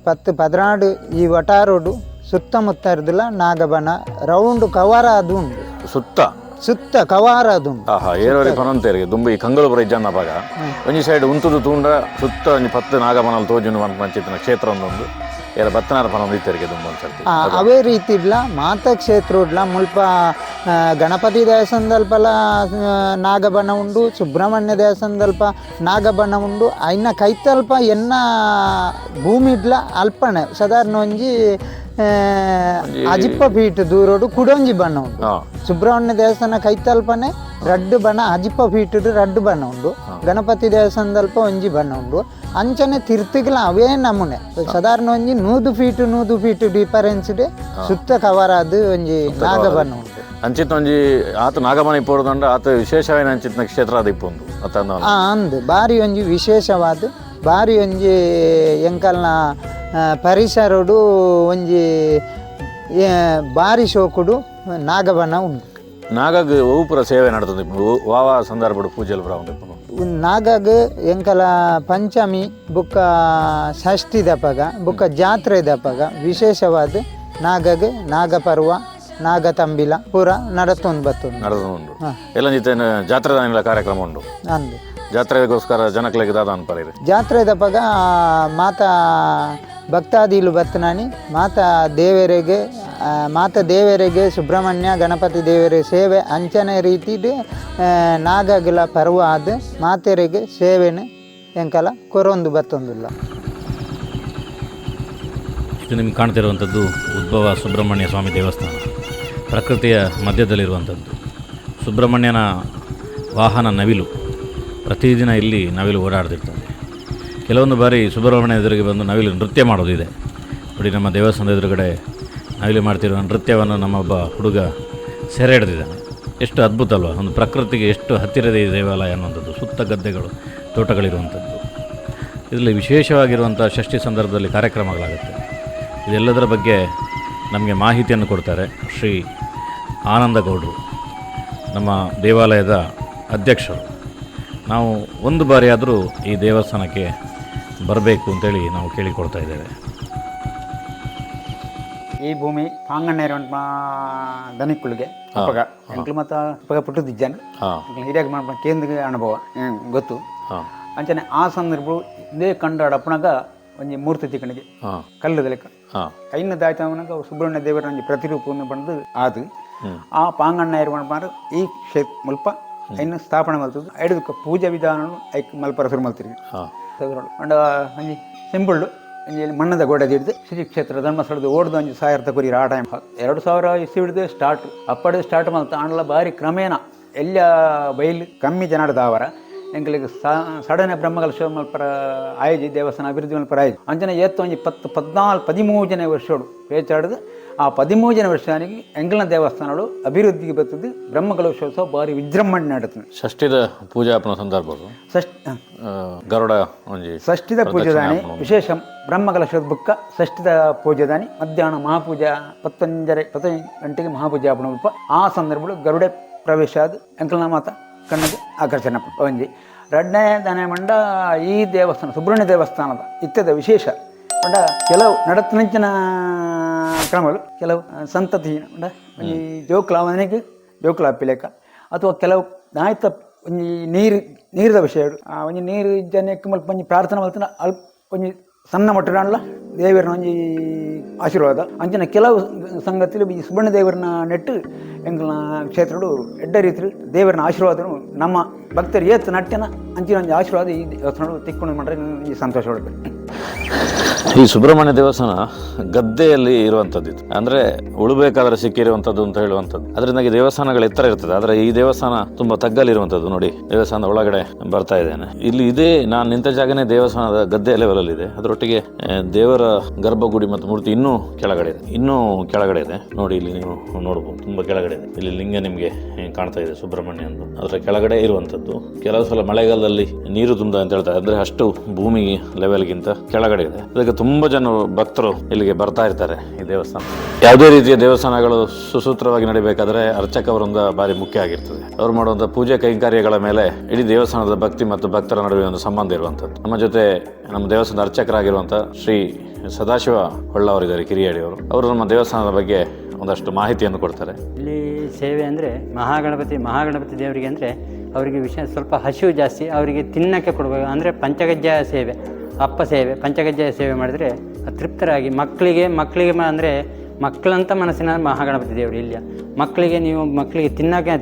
S2: 10-14 ಈ ವಟಾರೋಡು ಸುತ್ತಮುತ್ತ ಇರ್ದಿಲ್ಲ ನಾಗಬನ ರೌಂಡ್ ಕವರ್ ಅದು ಉಂಡು ಸುತ್ತ ಕವಾರ ಅದು
S6: ಏರೋರಿ ಪನಂತೇರಿಗೆ ದುಂಬಿ ಕಂಗಳಪುರ ಇಜ್ಜನ್ನ ಭಾಗ ಒಂಜಿ ಸೈಡ್ ಉಂತುದು ತೂಂಡ ಸುತ್ತ ಒಂಜಿ 10 ನಾಗಬನಲ್ ತೋಜುಂಡು ಮಂಚಿತ್ತಿನ ಕ್ಷೇತ್ರ ಒಂದೊಂದು ಏರ ಬತ್ತನಾರ ಪನ ಒಂದಿತ್ತರಿಗೆ ದುಂಬ ಒಂದ್ಸರ್ತಿ
S2: ಅವೇ ರೀತಿ ಇಡ್ಲ ಮಾತ ಕ್ಷೇತ್ರ ಉಡ್ಲ ಮುಲ್ಪ ಗಣಪತಿ ದೇವಸ್ಥಾನದಲ್ಪಲ ನಾಗಬನ ಉಂಡು, ಸುಬ್ರಹ್ಮಣ್ಯ ದೇವಸ್ಥಾನದಲ್ಪ ನಾಗಬನ ಉಂಡು. ಐನ ಕೈತಲ್ಪ ಎನ್ನ ಭೂಮಿ ಇಡ್ಲ ಅಲ್ಪನೆ ಸಾಧಾರಣ ಒಂಜಿ ಅಜಿಪ್ಪ ಫೀಟ್ ದೂರೋಡು ಕುಡೊಂಜಿ ಬಣ್ಣ ಉಂಟು. ಸುಬ್ರಹ್ಮಣ್ಯ ದೇವಸ್ಥಾನ ಕೈತಲ್ಪನೆ ರಡ್ಡು ಬಣ್ಣ ಅಜಿಪ್ಪ ಫೀಟ್ ರಡ್ಡು ಬಣ್ಣ ಉಂಡು. ಗಣಪತಿ ದೇವಸ್ಥಾನದಲ್ಪ ಒಂಜಿ ಬಣ್ಣ ಉಂಡು. ಅಂಚನೆ ತಿರ್ತಿಗ್ಲ ಅವೇ ನಮೂನೆ ಸಾಧಾರಣ ಒಂಜಿ 100 ಫೀಟ್ ಡಿಫರೆನ್ಸ್ ಸುತ್ತ ಕವರ್ ಆದ್ ಒಂಜಿ ನಾಗಬನ ಉಂಟು.
S6: ಅಂಚಿತ್ ಒಂಜಿ ಆತ ನಾಗಬನ ಇಪ್ಪೊಡುದಂಡ ಆತ ವಿಶೇಷವಾದ ಅಂಚಿತ್ನ ಕ್ಷೇತ್ರ ಅದು ಇಪ್ಪೊಂದು
S2: ಅಂದ್ ಬಾರಿ ಒಂಜಿ ವಿಶೇಷವಾದ ಬಾರಿ ಒಂಜಿ ಎಂಕಲ್ನ ಪರಿಸರಡು ಒಂಜಿ ಬಾರಿ ಶೋಕುಡು ನಾಗಬನ ಉಂಟು.
S6: ನಾಗಗ್ ಪೂರ ಸೇವೆ ನಡ್ತದೆ ವಾವ ಸಂದರ್ಭಡು ಪೂಜೆಲು
S2: ನಾಗಗ್ ಎಂಕಲ ಪಂಚಮಿ ಬುಕ್ಕ ಷಷ್ಠಿ ದಪಗ ಬುಕ್ಕ ಜಾತ್ರೆ ದಪಗ ವಿಶೇಷವಾದ ನಾಗಗ್ ನಾಗಪರ್ವ ನಾಗತಂಬಿಲ ಪೂರ ನಡತೊಂದು
S6: ಬತ್ತೊಂದು ಎಲ್ಲ ಜಾತ್ರೆ ಕಾರ್ಯಕ್ರಮ ಉಂಡು.
S2: ಅಂದು
S6: ಜಾತ್ರೆಗೋಸ್ಕರ ಜನಕ್ಲೆಗೆ ದಾದ ಅನ್ಪರಿರಿ
S2: ಜಾತ್ರೆ ದಪಗ ಮಾತಾ ಭಕ್ತಾದಿಲು ಬತ್ತನಾನಿ ಮಾತ ದೇವರಿಗೆ ಸುಬ್ರಹ್ಮಣ್ಯ ಗಣಪತಿ ದೇವರ ಸೇವೆ ಅಂಚನೆ ರೀತಿಡ್ ನಾಗಗಳ ಪರ್ವ ಆದ ಮಾತೆರೆಗೆ ಸೇವೆನ ಎಂಕಲ ಕೊರೊಂದು ಬತ್ತೊಂದಿಲ್ಲ.
S6: ಇದು ನಿಮ್ಗೆ ಕಾಣ್ತಿರುವಂಥದ್ದು ಉದ್ಭವ ಸುಬ್ರಹ್ಮಣ್ಯ ಸ್ವಾಮಿ ದೇವಸ್ಥಾನ ಪ್ರಕೃತಿಯ ಮಧ್ಯದಲ್ಲಿರುವಂಥದ್ದು. ಸುಬ್ರಹ್ಮಣ್ಯನ ವಾಹನ ನವಿಲು. ಪ್ರತಿದಿನ ಇಲ್ಲಿ ನವಿಲು ಓಡಾಡ್ತಿರ್ತದೆ. ಕೆಲವೊಂದು ಬಾರಿ ಸುಬ್ರಹ್ಮಣ್ಯ ಎದುರಿಗೆ ಬಂದು ನವಿಲು ನೃತ್ಯ ಮಾಡೋದಿದೆ ನೋಡಿ. ನಮ್ಮ ದೇವಸ್ಥಾನದ ಎದುರುಗಡೆ ನವಿಲು ಮಾಡ್ತಿರುವ ನೃತ್ಯವನ್ನು ನಮ್ಮೊಬ್ಬ ಹುಡುಗ ಸೆರೆ ಹಿಡಿದಿದ್ದಾನೆ. ಎಷ್ಟು ಅದ್ಭುತ ಅಲ್ವಾ, ಒಂದು ಪ್ರಕೃತಿಗೆ ಎಷ್ಟು ಹತ್ತಿರದ ಈ ದೇವಾಲಯ ಅನ್ನುವಂಥದ್ದು. ಸುತ್ತ ಗದ್ದೆಗಳು, ತೋಟಗಳಿರುವಂಥದ್ದು. ಇದರಲ್ಲಿ ವಿಶೇಷವಾಗಿರುವಂಥ ಷಷ್ಠಿ ಸಂದರ್ಭದಲ್ಲಿ ಕಾರ್ಯಕ್ರಮಗಳಾಗುತ್ತೆ. ಇದೆಲ್ಲದರ ಬಗ್ಗೆ ನಮಗೆ ಮಾಹಿತಿಯನ್ನು ಕೊಡ್ತಾರೆ ಶ್ರೀ ಆನಂದಗೌಡರು, ನಮ್ಮ ದೇವಾಲಯದ ಅಧ್ಯಕ್ಷರು. ನಾವು ಒಂದು ಬಾರಿಯಾದರೂ ಈ ದೇವಸ್ಥಾನಕ್ಕೆ ಬರಬೇಕು ಅಂತೇಳಿ ನಾವು ಕೇಳಿಕೊಳ್ತಾ ಇದ್ದೇವೆ.
S1: ಈ ಭೂಮಿ ಪಾಂಗಣ್ಣೇರ ದನಿಕ್ಕುಳಿಗೆ ಅಪ್ಪಗ ಎಂಕ್ಲು ಮತ್ತು ಅಪ್ಪಗ ಪುಟ್ಟದಿದ್ದಾನೆ ಹಿರಿಯಾಗಿ ಮಾಡ್ಕೊಂಡು ಕೇಂದ್ರ ಅನುಭವ ಗೊತ್ತು. ಅಂಚನೆ ಆ ಸಂದರ್ಭ ಇದೇ ಕಂಡಾಡಪ್ಪನಾಗ ಒಂಜಿ ಮೂರ್ತಿ ತಿಕ್ಕಣಿಗೆ ಕಲ್ಲದ ಲೆಕ್ಕ ಐನ ದಾಯ್ತವನಾಗ ಸುಬ್ರಹ್ಮಣ್ಯ ದೇವರ ಒಂಜಿ ಪ್ರತಿರೂಪವನ್ನು ಬಂದು ಆದು ಆ ಪಾಂಗಣ್ಣೇರು ಮಾಡ್ಬಾರು ಈ ಮುಲ್ಪ ಐನ ಸ್ಥಾಪನೆ ಮಲ್ತದ್ದು ಐದು ಪೂಜಾ ವಿಧಾನ ಐಕ್ ಮಲ್ಪರ ಸುರು ಮಲ್ತಿರಿ ಅಂಡ ಒಂಜಿ ಸಿಂಪಲ್ಡು ಒಂಜಿ ಮಣ್ಣದ ಗೋಡೆ ಹಿಡಿದು ಶ್ರೀ ಕ್ಷೇತ್ರ ಧರ್ಮಸ್ಥಳದ ಓಡ್ದು ಒಂಜಿ 1000 ಕೊರಿರ ಆ ಟೈಮ್ 2000 ಇಸ್ವಿ ಹಿಡಿದು ಸ್ಟಾರ್ಟ್ ಅಪ್ಪಡೆ ಸ್ಟಾರ್ಟ್ ಮಲ್ತ ಆಂಡ್ಲ ಬಾರಿ ಕ್ರಮೇಣ ಎಲ್ಲ ಬೈಲು ಕಮ್ಮಿ ಜನಾಡ್ದಾವರ ಎಂಕಲಿಗೆ ಸಡನೆ ಬ್ರಹ್ಮಕಲಶ ಮಲ್ಪರ ಆಯೋಜಿ ದೇವಸ್ಥಾನ ಅಭಿವೃದ್ಧಿ ಮಲ್ಪರ ಆಯ್ತು ಅಂಚನೆ ಏತ್ತು ಒಂಜಿ 13 ವರ್ಷೋಡು ಪೇಚಾಡ್ದು ಆ 13 ವರ್ಷಾನಿಗೆ ಎಂಕಲ್ನ ದೇವಸ್ಥಾನಗಳು ಅಭಿವೃದ್ಧಿಗೆ ಬರ್ತದೆ. ಬ್ರಹ್ಮಕಲಶೋತ್ಸವ ಬಾರಿ ವಿಜೃಂಭಣೆ ನಡೀತದೆ.
S6: ಷಷ್ಠಿದ ಪೂಜಾಪನ ಸಂದರ್ಭ ಗರುಡ
S1: ಷಷ್ಠಿದ ಪೂಜೆದಾನಿ ವಿಶೇಷ ಬ್ರಹ್ಮಕಲಶದ ಬುಕ್ಕ ಷಷ್ಠಿದ ಪೂಜೆದಾನಿ ಮಧ್ಯಾಹ್ನ ಮಹಾಪೂಜಾ 15 ಗಂಟೆಗೆ ಮಹಾಪೂಜಾ ಅಪ್ಪ ಆ ಸಂದರ್ಭಗಳು ಗರುಡೆ ಪ್ರವೇಶ ಆದ ಎಂಕಲ್ನ ಮಾತ ಕಣ್ಣಿಗೆ ಆಕರ್ಷಣೆ ಒಂಜಿ ಎರಡನೇ ದನೆ ಮಂಡ ಈ ದೇವಸ್ಥಾನ ಸುಬ್ರಹ್ಮಣ್ಯ ದೇವಸ್ಥಾನದ ಇತ್ಯದ ವಿಶೇಷ ಮಂಡ ಕೆಲವು ನಡತನಂಚಿನ ಕ್ರಮಗಳು ಕೆಲವು ಸಂತತಿ ಮಂಡ ಈ ಜೋಕ್ಲಾವನೆಗೆ ಜೋಕ್ಲಾಪಿಲೇಕ ಅಥವಾ ಕೆಲವು ನಾಯ್ತ ಒಂಜಿ ನೀರದ ವಿಷಯ ಒಂಜಿ ನೀರು ಜನಕ್ಕೆ ಮಲ್ಪ ಒಂಜಿ ಪ್ರಾರ್ಥನೆ ಮಲ್ತನ ಅಲ್ಪ ಒಂಜಿ ಸಣ್ಣ ಮಟ್ಟದ ದೇವರನ ಒಂಜಿ ಆಶೀರ್ವಾದ ಅಂಚಿನ ಕೆಲವು ಸಂಗತಿಲು ಈ ಸುಬ್ರಹ್ಮಣ್ಯ ದೇವರನ್ನ ನೆಟ್ಟು ಎಂಕಲ್ನ ಕ್ಷೇತ್ರಡು ಎಡ್ಡ ರೀತಿ ದೇವರನ ಆಶೀರ್ವಾದನು ನಮ್ಮ ಭಕ್ತರು ಏತ್ ನಟ್ಯನ ಅಂಚಿನ ಒಂಜಿ ಆಶೀರ್ವಾದ ಈ ದೇವಸ್ಥಾನ ತಿಕ್ಕೊಂಡು ಮಾಡ್ರೆ ಈ ಸಂತೋಷ
S6: ಈ ಸುಬ್ರಹ್ಮಣ್ಯ ದೇವಸ್ಥಾನ ಗದ್ದೆಯಲ್ಲಿ ಇರುವಂಥದ್ದು ಇದು. ಅಂದರೆ ಉಳಬೇಕಾದ್ರೆ ಸಿಕ್ಕಿರುವಂಥದ್ದು ಅಂತ ಹೇಳುವಂಥದ್ದು. ಅದರಿಂದಾಗಿ ದೇವಸ್ಥಾನಗಳ ಎತ್ತರ ಇರ್ತದೆ. ಆದರೆ ಈ ದೇವಸ್ಥಾನ ತುಂಬ ತಗ್ಗಲ್ಲಿರುವಂಥದ್ದು. ನೋಡಿ, ದೇವಸ್ಥಾನದ ಒಳಗಡೆ ಬರ್ತಾ ಇದ್ದೇನೆ. ಇಲ್ಲಿ ಇದೇ ನಾನು ನಿಂತ ಜಾಗನೇ ದೇವಸ್ಥಾನದ ಗದ್ದೆ ಲೆವೆಲಲ್ಲಿ ಇದೆ. ಅದರೊಟ್ಟಿಗೆ ದೇವರ ಗರ್ಭಗುಡಿ ಮತ್ತು ಮೂರ್ತಿ ಇನ್ನೂ ಕೆಳಗಡೆ ಇದೆ. ನೋಡಿ, ಇಲ್ಲಿ ನೀವು ನೋಡ್ಬೋದು, ತುಂಬ ಕೆಳಗಡೆ ಇದೆ. ಇಲ್ಲಿ ಲಿಂಗ ನಿಮಗೆ ಕಾಣ್ತಾ ಇದೆ, ಸುಬ್ರಹ್ಮಣ್ಯ ಅಂತ. ಅದರ ಕೆಳಗಡೆ ಇರುವಂಥದ್ದು. ಕೆಲವು ಸಲ ಮಳೆಗಾಲದಲ್ಲಿ ನೀರು ತುಂಬ ಅಂತ ಹೇಳ್ತಾರೆ. ಅಂದರೆ ಅಷ್ಟು ಭೂಮಿ ಲೆವೆಲ್ಗಿಂತ ಕೆಳಗಡೆ ಇದೆ. ಅದಕ್ಕೆ ತುಂಬ ಜನ ಭಕ್ತರು ಇಲ್ಲಿಗೆ ಬರ್ತಾ ಇರ್ತಾರೆ. ಈ ದೇವಸ್ಥಾನ ಯಾವುದೇ ರೀತಿಯ ದೇವಸ್ಥಾನಗಳು ಸುಸೂತ್ರವಾಗಿ ನಡಿಬೇಕಾದ್ರೆ ಅರ್ಚಕ ವೃಂದ ಬಾರಿ ಮುಖ್ಯ ಆಗಿರ್ತದೆ. ಅವರು ಮಾಡುವಂಥ ಪೂಜೆ ಕೈಂಕರ್ಯಗಳ ಮೇಲೆ ಇಡೀ ದೇವಸ್ಥಾನದ ಭಕ್ತಿ ಮತ್ತು ಭಕ್ತರ ನಡುವೆ ಒಂದು ಸಂಬಂಧ ಇರುವಂಥದ್ದು. ನಮ್ಮ ಜೊತೆ ನಮ್ಮ ದೇವಸ್ಥಾನದ ಅರ್ಚಕರಾಗಿರುವಂಥ ಶ್ರೀ ಸದಾಶಿವ ಹೊಳ್ಳ ಅವರಿದ್ದಾರೆ, ಕಿರಿಯಾಡಿ ಅವರು ನಮ್ಮ ದೇವಸ್ಥಾನದ ಬಗ್ಗೆ ಒಂದಷ್ಟು ಮಾಹಿತಿಯನ್ನು ಕೊಡ್ತಾರೆ.
S7: ಇಲ್ಲಿ ಸೇವೆ ಅಂದರೆ ಮಹಾಗಣಪತಿ ದೇವರಿಗೆ ಅಂದರೆ ಅವರಿಗೆ ಸ್ವಲ್ಪ ಹಸಿವು ಜಾಸ್ತಿ. ಅವರಿಗೆ ತಿನ್ನಕ್ಕೆ ಕೊಡಬೇಕು ಅಂದರೆ ಪಂಚಗಜ್ಜಾಯ ಸೇವೆ, ಅಪ್ಪ ಸೇವೆ, ಪಂಚಗಜ್ಜಾಯ ಸೇವೆ ಮಾಡಿದರೆ ತೃಪ್ತರಾಗಿ ಮಕ್ಕಳಿಗೆ ಅಂದರೆ ಮಕ್ಕಳಂತ ಮನಸ್ಸಿನ ಮಹಾಗಣಪತಿ ದೇವರು ಇಲ್ಲ. ಮಕ್ಕಳಿಗೆ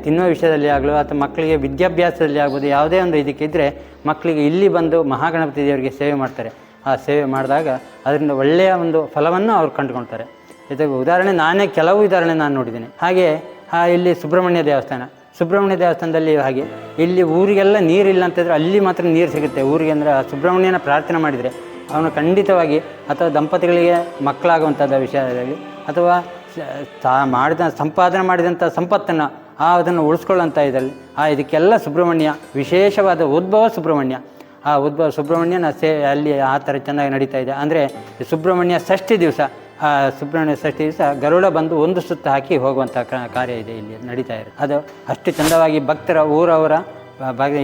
S7: ತಿನ್ನೋ ವಿಷಯದಲ್ಲಿ ಆಗಲೂ ಅಥವಾ ಮಕ್ಕಳಿಗೆ ವಿದ್ಯಾಭ್ಯಾಸದಲ್ಲಿ ಆಗ್ಬೋದು, ಯಾವುದೇ ಒಂದು ಇದಕ್ಕೆ ಇದ್ದರೆ ಮಕ್ಕಳಿಗೆ ಇಲ್ಲಿ ಬಂದು ಮಹಾಗಣಪತಿ ದೇವರಿಗೆ ಸೇವೆ ಮಾಡ್ತಾರೆ. ಆ ಸೇವೆ ಮಾಡಿದಾಗ ಅದರಿಂದ ಒಳ್ಳೆಯ ಒಂದು ಫಲವನ್ನು ಅವ್ರು ಕಂಡುಕೊಳ್ತಾರೆ. ಇದಕ್ಕೆ ಕೆಲವು ಉದಾಹರಣೆ ನಾನು ನೋಡಿದ್ದೇನೆ. ಹಾಗೆ ಇಲ್ಲಿ ಸುಬ್ರಹ್ಮಣ್ಯ ದೇವಸ್ಥಾನದಲ್ಲಿ ಹಾಗೆ ಇಲ್ಲಿ ಊರಿಗೆಲ್ಲ ನೀರಿಲ್ಲ ಅಂತಂದರೆ ಅಲ್ಲಿ ಮಾತ್ರ ನೀರು ಸಿಗುತ್ತೆ ಊರಿಗೆ. ಅಂದರೆ ಆ ಸುಬ್ರಹ್ಮಣ್ಯನ ಪ್ರಾರ್ಥನೆ ಮಾಡಿದರೆ ಅವನು ಖಂಡಿತವಾಗಿ, ಅಥವಾ ದಂಪತಿಗಳಿಗೆ ಮಕ್ಕಳಾಗುವಂಥದ್ದು ವಿಷಯದಲ್ಲಿ, ಅಥವಾ ಸಂಪಾದನೆ ಮಾಡಿದಂಥ ಸಂಪತ್ತನ್ನು ಅದನ್ನು ಉಳಿಸ್ಕೊಳ್ಳೋಂಥ ಇದರಲ್ಲಿ ಇದಕ್ಕೆಲ್ಲ ಸುಬ್ರಹ್ಮಣ್ಯ ವಿಶೇಷವಾದ ಉದ್ಭವ ಸುಬ್ರಹ್ಮಣ್ಯ. ಆ ಉದ್ಭವ ಸುಬ್ರಹ್ಮಣ್ಯನ ಅಲ್ಲಿ ಆ ಥರ ಚೆನ್ನಾಗಿ ನಡೀತಾ ಇದೆ. ಅಂದರೆ ಸುಬ್ರಹ್ಮಣ್ಯ ಷಷ್ಠಿ ದಿವಸ ಗರುಡ ಬಂದು ಒಂದು ಸುತ್ತು ಹಾಕಿ ಹೋಗುವಂಥ ಕಾರ್ಯ ಇದೆ, ಇಲ್ಲಿ ನಡೀತಾ ಇದೆ. ಅದು ಅಷ್ಟು ಚಂದವಾಗಿ ಭಕ್ತರ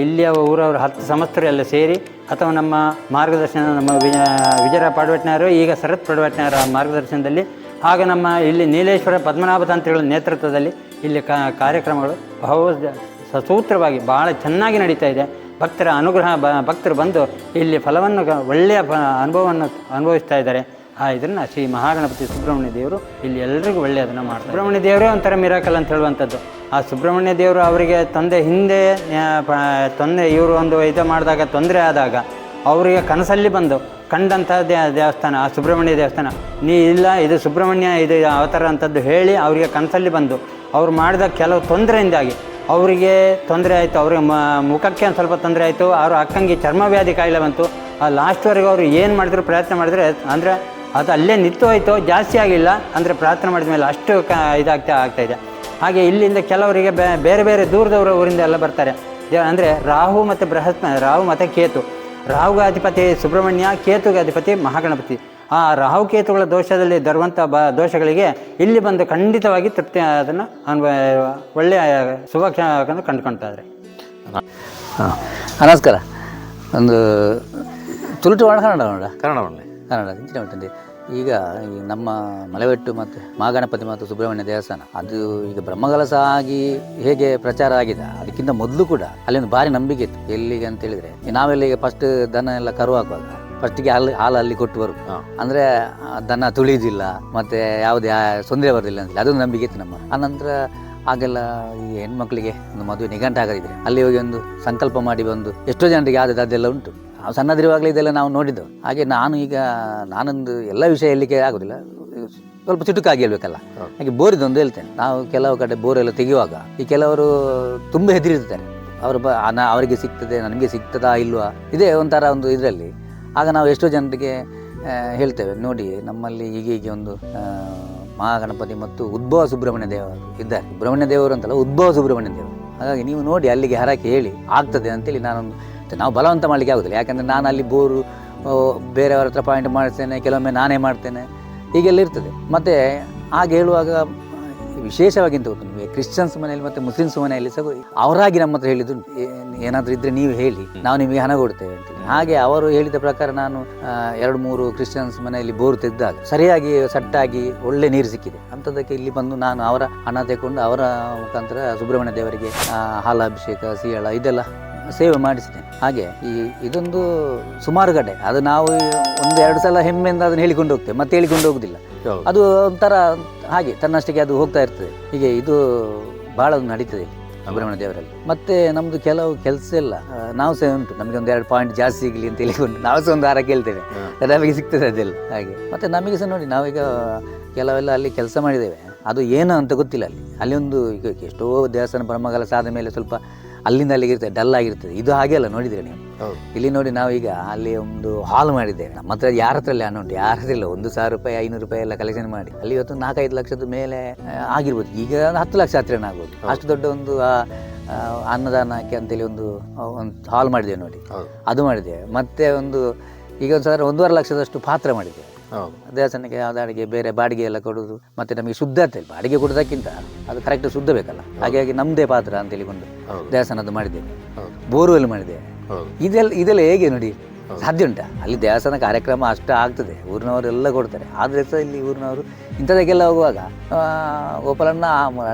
S7: ಇಲ್ಲಿಯ ಊರವರು 10 ಸಂವತ್ಸರ ಎಲ್ಲ ಸೇರಿ, ಅಥವಾ ನಮ್ಮ ಮಾರ್ಗದರ್ಶನ, ನಮ್ಮ ವಿಜಯರಾವ್ ಪಾಡ್ವಟ್ನವರು, ಈಗ ಶರತ್ ಪಾಡ್ವಟ್ನವರ ಮಾರ್ಗದರ್ಶನದಲ್ಲಿ, ಆಗ ನಮ್ಮ ಇಲ್ಲಿ ನೀಲೇಶ್ವರ ಪದ್ಮನಾಭ ತಂತ್ರಿಗಳ ನೇತೃತ್ವದಲ್ಲಿ ಇಲ್ಲಿ ಕಾರ್ಯಕ್ರಮಗಳು ಸಸೂತ್ರವಾಗಿ ಭಾಳ ಚೆನ್ನಾಗಿ ನಡೀತಾ ಇದೆ. ಭಕ್ತರ ಅನುಗ್ರಹ, ಭಕ್ತರು ಬಂದು ಇಲ್ಲಿ ಫಲವನ್ನು ಒಳ್ಳೆಯ ಅನುಭವವನ್ನು ಅನುಭವಿಸ್ತಾ ಇದ್ದಾರೆ. ಇದನ್ನು ಶ್ರೀ ಮಹಾಗಣಪತಿ ಸುಬ್ರಹ್ಮಣ್ಯ ದೇವರು ಇಲ್ಲಿ ಎಲ್ಲರಿಗೂ ಒಳ್ಳೆಯದನ್ನು ಮಾಡ್ತಾರೆ. ಸುಬ್ರಹ್ಮಣ್ಯ ದೇವರೇ ಒಂಥರ ಮಿರಾಕಲ್ ಅಂತ ಹೇಳುವಂಥದ್ದು. ಆ ಸುಬ್ರಹ್ಮಣ್ಯ ದೇವರು ಅವರಿಗೆ ಹಿಂದೆ ಇವರು ಒಂದು ಮಾಡಿದಾಗ, ತೊಂದರೆ ಆದಾಗ ಅವರಿಗೆ ಕನಸಲ್ಲಿ ಬಂದು ಕಂಡಂಥ ದೇವಸ್ಥಾನ ಆ ಸುಬ್ರಹ್ಮಣ್ಯ ದೇವಸ್ಥಾನ. ಇದು ಸುಬ್ರಹ್ಮಣ್ಯ ಇದು ಅವತಾರ ಅಂಥದ್ದು ಹೇಳಿ ಅವರಿಗೆ ಕನಸಲ್ಲಿ ಬಂದು ಅವ್ರು ಮಾಡಿದ ಕೆಲವು ತೊಂದರೆಯಿಂದಾಗಿ ಅವರಿಗೆ ತೊಂದರೆ ಆಯಿತು. ಅವ್ರಿಗೆ ಮುಖಕ್ಕೆ ಒಂದು ಸ್ವಲ್ಪ ತೊಂದರೆ ಆಯಿತು. ಅವರು ಅಕ್ಕಂಗೆ ಚರ್ಮವ್ಯಾಧಿ ಕಾಯಿಲೆ ಬಂತು. ಆ ಲಾಸ್ಟ್ವರೆಗೆ ಅವರು ಏನು ಮಾಡಿದ್ರು, ಪ್ರಯತ್ನ ಮಾಡಿದ್ರೆ ಅಂದರೆ ಅದು ಅಲ್ಲೇ ನಿಂತು ಹೋಯಿತು, ಜಾಸ್ತಿ ಆಗಿಲ್ಲ. ಅಂದರೆ ಪ್ರಾರ್ಥನೆ ಮಾಡಿದ ಮೇಲೆ ಅಷ್ಟು ಆಗ್ತಾಯಿದೆ. ಹಾಗೆ ಇಲ್ಲಿಂದ ಕೆಲವರಿಗೆ ಬೇರೆ ಬೇರೆ ದೂರದವರ ಊರಿಂದ ಎಲ್ಲ ಬರ್ತಾರೆ. ಅಂದರೆ ರಾಹು ಮತ್ತು ಕೇತು. ರಾಹುಗೆ ಅಧಿಪತಿ ಸುಬ್ರಹ್ಮಣ್ಯ, ಕೇತುಗೆ ಅಧಿಪತಿ ಮಹಾಗಣಪತಿ. ಆ ರಾಹು ಕೇತುಗಳ ದೋಷದಲ್ಲಿ ಬರುವಂಥ ದೋಷಗಳಿಗೆ ಇಲ್ಲಿ ಬಂದು ಖಂಡಿತವಾಗಿ ತೃಪ್ತಿ ಅದನ್ನು ಒಳ್ಳೆಯ ಶುಭಕ್ಷಣವನ್ನು ಕಂಡುಕೊಳ್ತಾ ಇದ್ದಾರೆ.
S4: ನಮಸ್ಕಾರ. ಒಂದು ತುಳುಟು ಕನ್ನಡ ಇಂಚಿನ ಉಂಟಂడి. ಈಗ ನಮ್ಮ ಮಲೆಬೆಟ್ಟು ಮತ್ತು ಮಹಾಗಣಪತಿ ಮತ್ತು ಸುಬ್ರಹ್ಮಣ್ಯ ದೇವಸ್ಥಾನ ಅದು ಈಗ ಬ್ರಹ್ಮಕಲಶ ಆಗಿ ಹೇಗೆ ಪ್ರಚಾರ ಆಗಿದೆ, ಅದಕ್ಕಿಂತ ಮೊದಲು ಕೂಡ ಅಲ್ಲಿ ಒಂದು ಭಾರಿ ನಂಬಿಕೆ ಇತ್ತು. ಎಲ್ಲಿಗೆ ಅಂತ ಹೇಳಿದ್ರೆ, ನಾವೆಲ್ಲ ಈಗ ಫಸ್ಟ್ ದನ ಎಲ್ಲ ಕರು ಹಾಕುವಾಗ ಫಸ್ಟಿಗೆ ಹಾಲು ಅಲ್ಲಿ ಕೊಟ್ಟು ಬರು, ಅಂದರೆ ದನ ತುಳಿದಿಲ್ಲ ಮತ್ತು ಯಾವುದೇ ತೊಂದರೆ ಬರೋದಿಲ್ಲ ಅಂತ ಅದೊಂದು ನಂಬಿಕೆ ಇತ್ತು ನಮ್ಮ. ಆನಂತರ ಆಗೆಲ್ಲ ಈ ಹೆಣ್ಮಕ್ಳಿಗೆ ಒಂದು ಮದುವೆ ನಿಘಂಟು ಆಗದಿದ್ರೆ ಅಲ್ಲಿ ಹೋಗಿ ಒಂದು ಸಂಕಲ್ಪ ಮಾಡಿ ಬಂದು ಎಷ್ಟೋ ಜನರಿಗೆ ಅದೆಲ್ಲ ಉಂಟು. ನಾವು ಸಣ್ಣದಿರುವಾಗಲೇ ಇದೆಲ್ಲ ನಾವು ನೋಡಿದ್ದೆವು. ಹಾಗೆ ನಾನೊಂದು ಎಲ್ಲ ವಿಷಯ ಹೇಳಲಿಕ್ಕೆ ಆಗೋದಿಲ್ಲ, ಸ್ವಲ್ಪ ಚುಟುಕಾಗಿ ಹೇಳ್ಬೇಕಲ್ಲ. ಹಾಗೆ ಬೋರಿದೊಂದು ಹೇಳ್ತೇನೆ. ನಾವು ಕೆಲವು ಕಡೆ ಬೋರೆಲ್ಲ ತೆಗೆಯುವಾಗ ಈ ಕೆಲವರು ತುಂಬ ಹೆದರಿರ್ತಾರೆ. ಅವರಿಗೆ ಸಿಗ್ತದೆ, ನನಗೆ ಸಿಗ್ತದಾ ಇಲ್ವಾ, ಇದೇ ಒಂಥರ ಒಂದು ಇದರಲ್ಲಿ. ಆಗ ನಾವು ಎಷ್ಟೋ ಜನರಿಗೆ ಹೇಳ್ತೇವೆ, ನೋಡಿ ನಮ್ಮಲ್ಲಿ ಹೀಗೆ ಒಂದು ಮಹಾಗಣಪತಿ ಮತ್ತು ಉದ್ಭವ ಸುಬ್ರಹ್ಮಣ್ಯ ದೇವರು ಇದ್ದಾರೆ. ಸುಬ್ರಹ್ಮಣ್ಯ ದೇವರು ಅಂತಲ್ಲ, ಉದ್ಭವ ಸುಬ್ರಹ್ಮಣ್ಯ ದೇವರು. ಹಾಗಾಗಿ ನೀವು ನೋಡಿ ಅಲ್ಲಿಗೆ ಹರಕೆ ಹೇಳಿ ಆಗ್ತದೆ ಅಂತೇಳಿ ನಾವು ಬಲವಂತ ಮಾಡಲಿಕ್ಕೆ ಆಗೋದಿಲ್ಲ. ಯಾಕಂದರೆ ನಾನು ಅಲ್ಲಿ ಬೋರು ಬೇರೆಯವರ ಹತ್ರ ಪಾಯಿಂಟ್ ಮಾಡ್ತೇನೆ, ಕೆಲವೊಮ್ಮೆ ನಾನೇ ಮಾಡ್ತೇನೆ, ಹೀಗೆಲ್ಲ ಇರ್ತದೆ. ಮತ್ತು ಹಾಗೆ ಹೇಳುವಾಗ ವಿಶೇಷವಾಗಿಂತ ಗೊತ್ತು ನಿಮಗೆ, ಕ್ರಿಶ್ಚಿಯನ್ಸ್ ಮನೆಯಲ್ಲಿ ಮತ್ತು ಮುಸ್ಲಿಮ್ಸ್ ಮನೆಯಲ್ಲಿ ಸಹ ಅವರಾಗಿ ನಮ್ಮ ಹತ್ರ ಹೇಳಿದ್ದು, ಏನಾದರೂ ಇದ್ದರೆ ನೀವು ಹೇಳಿ, ನಾವು ನಿಮಗೆ ಹಣ ಕೊಡ್ತೇವೆ ಅಂತೇಳಿ. ಹಾಗೆ ಅವರು ಹೇಳಿದ ಪ್ರಕಾರ ನಾನು 2-3 ಕ್ರಿಶ್ಚಿಯನ್ಸ್ ಮನೆಯಲ್ಲಿ ಬೋರು ತೆಗೆದಾಗ ಸರಿಯಾಗಿ ಸಟ್ಟಾಗಿ ಒಳ್ಳೆ ನೀರು ಸಿಕ್ಕಿದೆ. ಅಂಥದ್ದಕ್ಕೆ ಇಲ್ಲಿ ಬಂದು ನಾನು ಅವರ ಹಣ ತೆಗೆದುಕೊಂಡು ಅವರ ಮುಖಾಂತರ ಸುಬ್ರಹ್ಮಣ್ಯ ದೇವರಿಗೆ ಹಾಲಾಭಿಷೇಕ, ಸೀಯಾಳ ಇದೆಲ್ಲ ಸೇವೆ ಮಾಡಿಸಿದ್ದೇನೆ. ಹಾಗೆ ಇದೊಂದು ಸುಮಾರು ಕಡೆ ಅದು ನಾವು 1-2 ಸಲ ಹೆಮ್ಮೆಯಿಂದ ಅದನ್ನು ಹೇಳಿಕೊಂಡು ಹೋಗ್ತೇವೆ, ಮತ್ತೆ ಹೇಳಿಕೊಂಡು ಹೋಗುದಿಲ್ಲ. ಅದು ಒಂಥರ ಹಾಗೆ ತನ್ನಷ್ಟಕ್ಕೆ ಅದು ಹೋಗ್ತಾ ಇರ್ತದೆ. ಹೀಗೆ ಇದು ಭಾಳ ನಡೀತದೆ. ಸುಬ್ರಹ್ಮಣ್ಯ ದೇವರಲ್ಲಿ. ಮತ್ತು ನಮ್ಮದು ಕೆಲವು ಕೆಲಸ ಎಲ್ಲ ನಾವು ಸಹ ಉಂಟು, ನಮಗೆ ಒಂದು 2 ಪಾಯಿಂಟ್ ಜಾಸ್ತಿ ಸಿಗಲಿ ಅಂತ ಹೇಳಿಕೊಂಡು ನಾವು ಸಹ ಒಂದು ಹಾರ ಕೇಳ್ತೇವೆ, ನಮಗೆ ಸಿಗ್ತದೆ ಅದೆಲ್ಲ ಹಾಗೆ. ಮತ್ತು ನಮಗೆ ಸಹ ನೋಡಿ ನಾವೀಗ ಕೆಲವೆಲ್ಲ ಅಲ್ಲಿ ಕೆಲಸ ಮಾಡಿದ್ದೇವೆ, ಅದು ಏನು ಅಂತ ಗೊತ್ತಿಲ್ಲ. ಅಲ್ಲಿ ಒಂದು ಈಗ ಎಷ್ಟೋ ದೇವಸ್ಥಾನ ಬ್ರಹ್ಮಕಲಶ ಆದ ಮೇಲೆ ಸ್ವಲ್ಪ ಅಲ್ಲಿಂದ ಅಲ್ಲಿಗೆ ಇರ್ತದೆ, ಡಲ್ ಆಗಿರ್ತದೆ. ಇದು ಹಾಗೆ ಅಲ್ಲ, ನೋಡಿದರೆ ನೀವು ಇಲ್ಲಿ ನೋಡಿ, ನಾವೀಗ ಅಲ್ಲಿ ಒಂದು ಹಾಲ್ ಮಾಡಿದ್ದೇವೆ. ನಮ್ಮ ಹತ್ರ ಯಾರ ಹತ್ರ ಅಲ್ಲಿ ಹಣ ಉಂಟು, ಯಾರ ಹತ್ರ ಇಲ್ಲ. 1,000 ರೂಪಾಯಿ 500 ರೂಪಾಯಿ ಎಲ್ಲ ಕಲೆಕ್ಷನ್ ಮಾಡಿ ಅಲ್ಲಿ ಇವತ್ತು 4-5 ಲಕ್ಷದ ಮೇಲೆ ಆಗಿರ್ಬೋದು. ಈಗ 10 ಲಕ್ಷ ಹತ್ರನೇ ಆಗ್ಬೋದು. ಅಷ್ಟು ದೊಡ್ಡ ಒಂದು ಅನ್ನದಾನಕ್ಕೆ ಅಂತೇಳಿ ಒಂದು ಹಾಲ್ ಮಾಡಿದ್ದೇವೆ ನೋಡಿ, ಅದು ಮಾಡಿದ್ದೇವೆ. ಮತ್ತೆ ಒಂದು ಈಗ ಒಂದು 1.5 ಲಕ್ಷದಷ್ಟು ಪಾತ್ರ ಮಾಡಿದ್ದೇವೆ ದೇವಸ್ಥಾನಕ್ಕೆ. ಯಾವ್ದು ಅಡಿಗೆ ಬೇರೆ ಬಾಡಿಗೆ ಎಲ್ಲ ಕೊಡೋದು, ಮತ್ತೆ ನಮಗೆ ಶುದ್ಧತೆ, ಬಾಡಿಗೆ ಕೊಡೋದಕ್ಕಿಂತ ಅದು ಕರೆಕ್ಟ್ ಶುದ್ಧ ಬೇಕಲ್ಲ, ಹಾಗಾಗಿ ನಮ್ಮದೇ ಪಾತ್ರ ಅಂತ ಹೇಳಿಕೊಂಡು ದೇವಸ್ಥಾನದ್ದು ಮಾಡಿದ್ದೇವೆ. ಬೋರ್ವೆಲ್ ಮಾಡಿದ್ದೇವೆ. ಇದೆಲ್ಲ ಹೇಗೆ ನೋಡಿ ಸಾಧ್ಯ ಉಂಟಾ? ಅಲ್ಲಿ ದೇವಸ್ಥಾನ ಕಾರ್ಯಕ್ರಮ ಅಷ್ಟು ಆಗ್ತದೆ, ಊರಿನವರೆಲ್ಲ ಕೊಡ್ತಾರೆ. ಆದರೆ ಸಹ ಇಲ್ಲಿ ಊರಿನವರು ಇಂಥದಕ್ಕೆಲ್ಲ ಹೋಗುವಾಗ ಗೋಪಾಲಣ್ಣ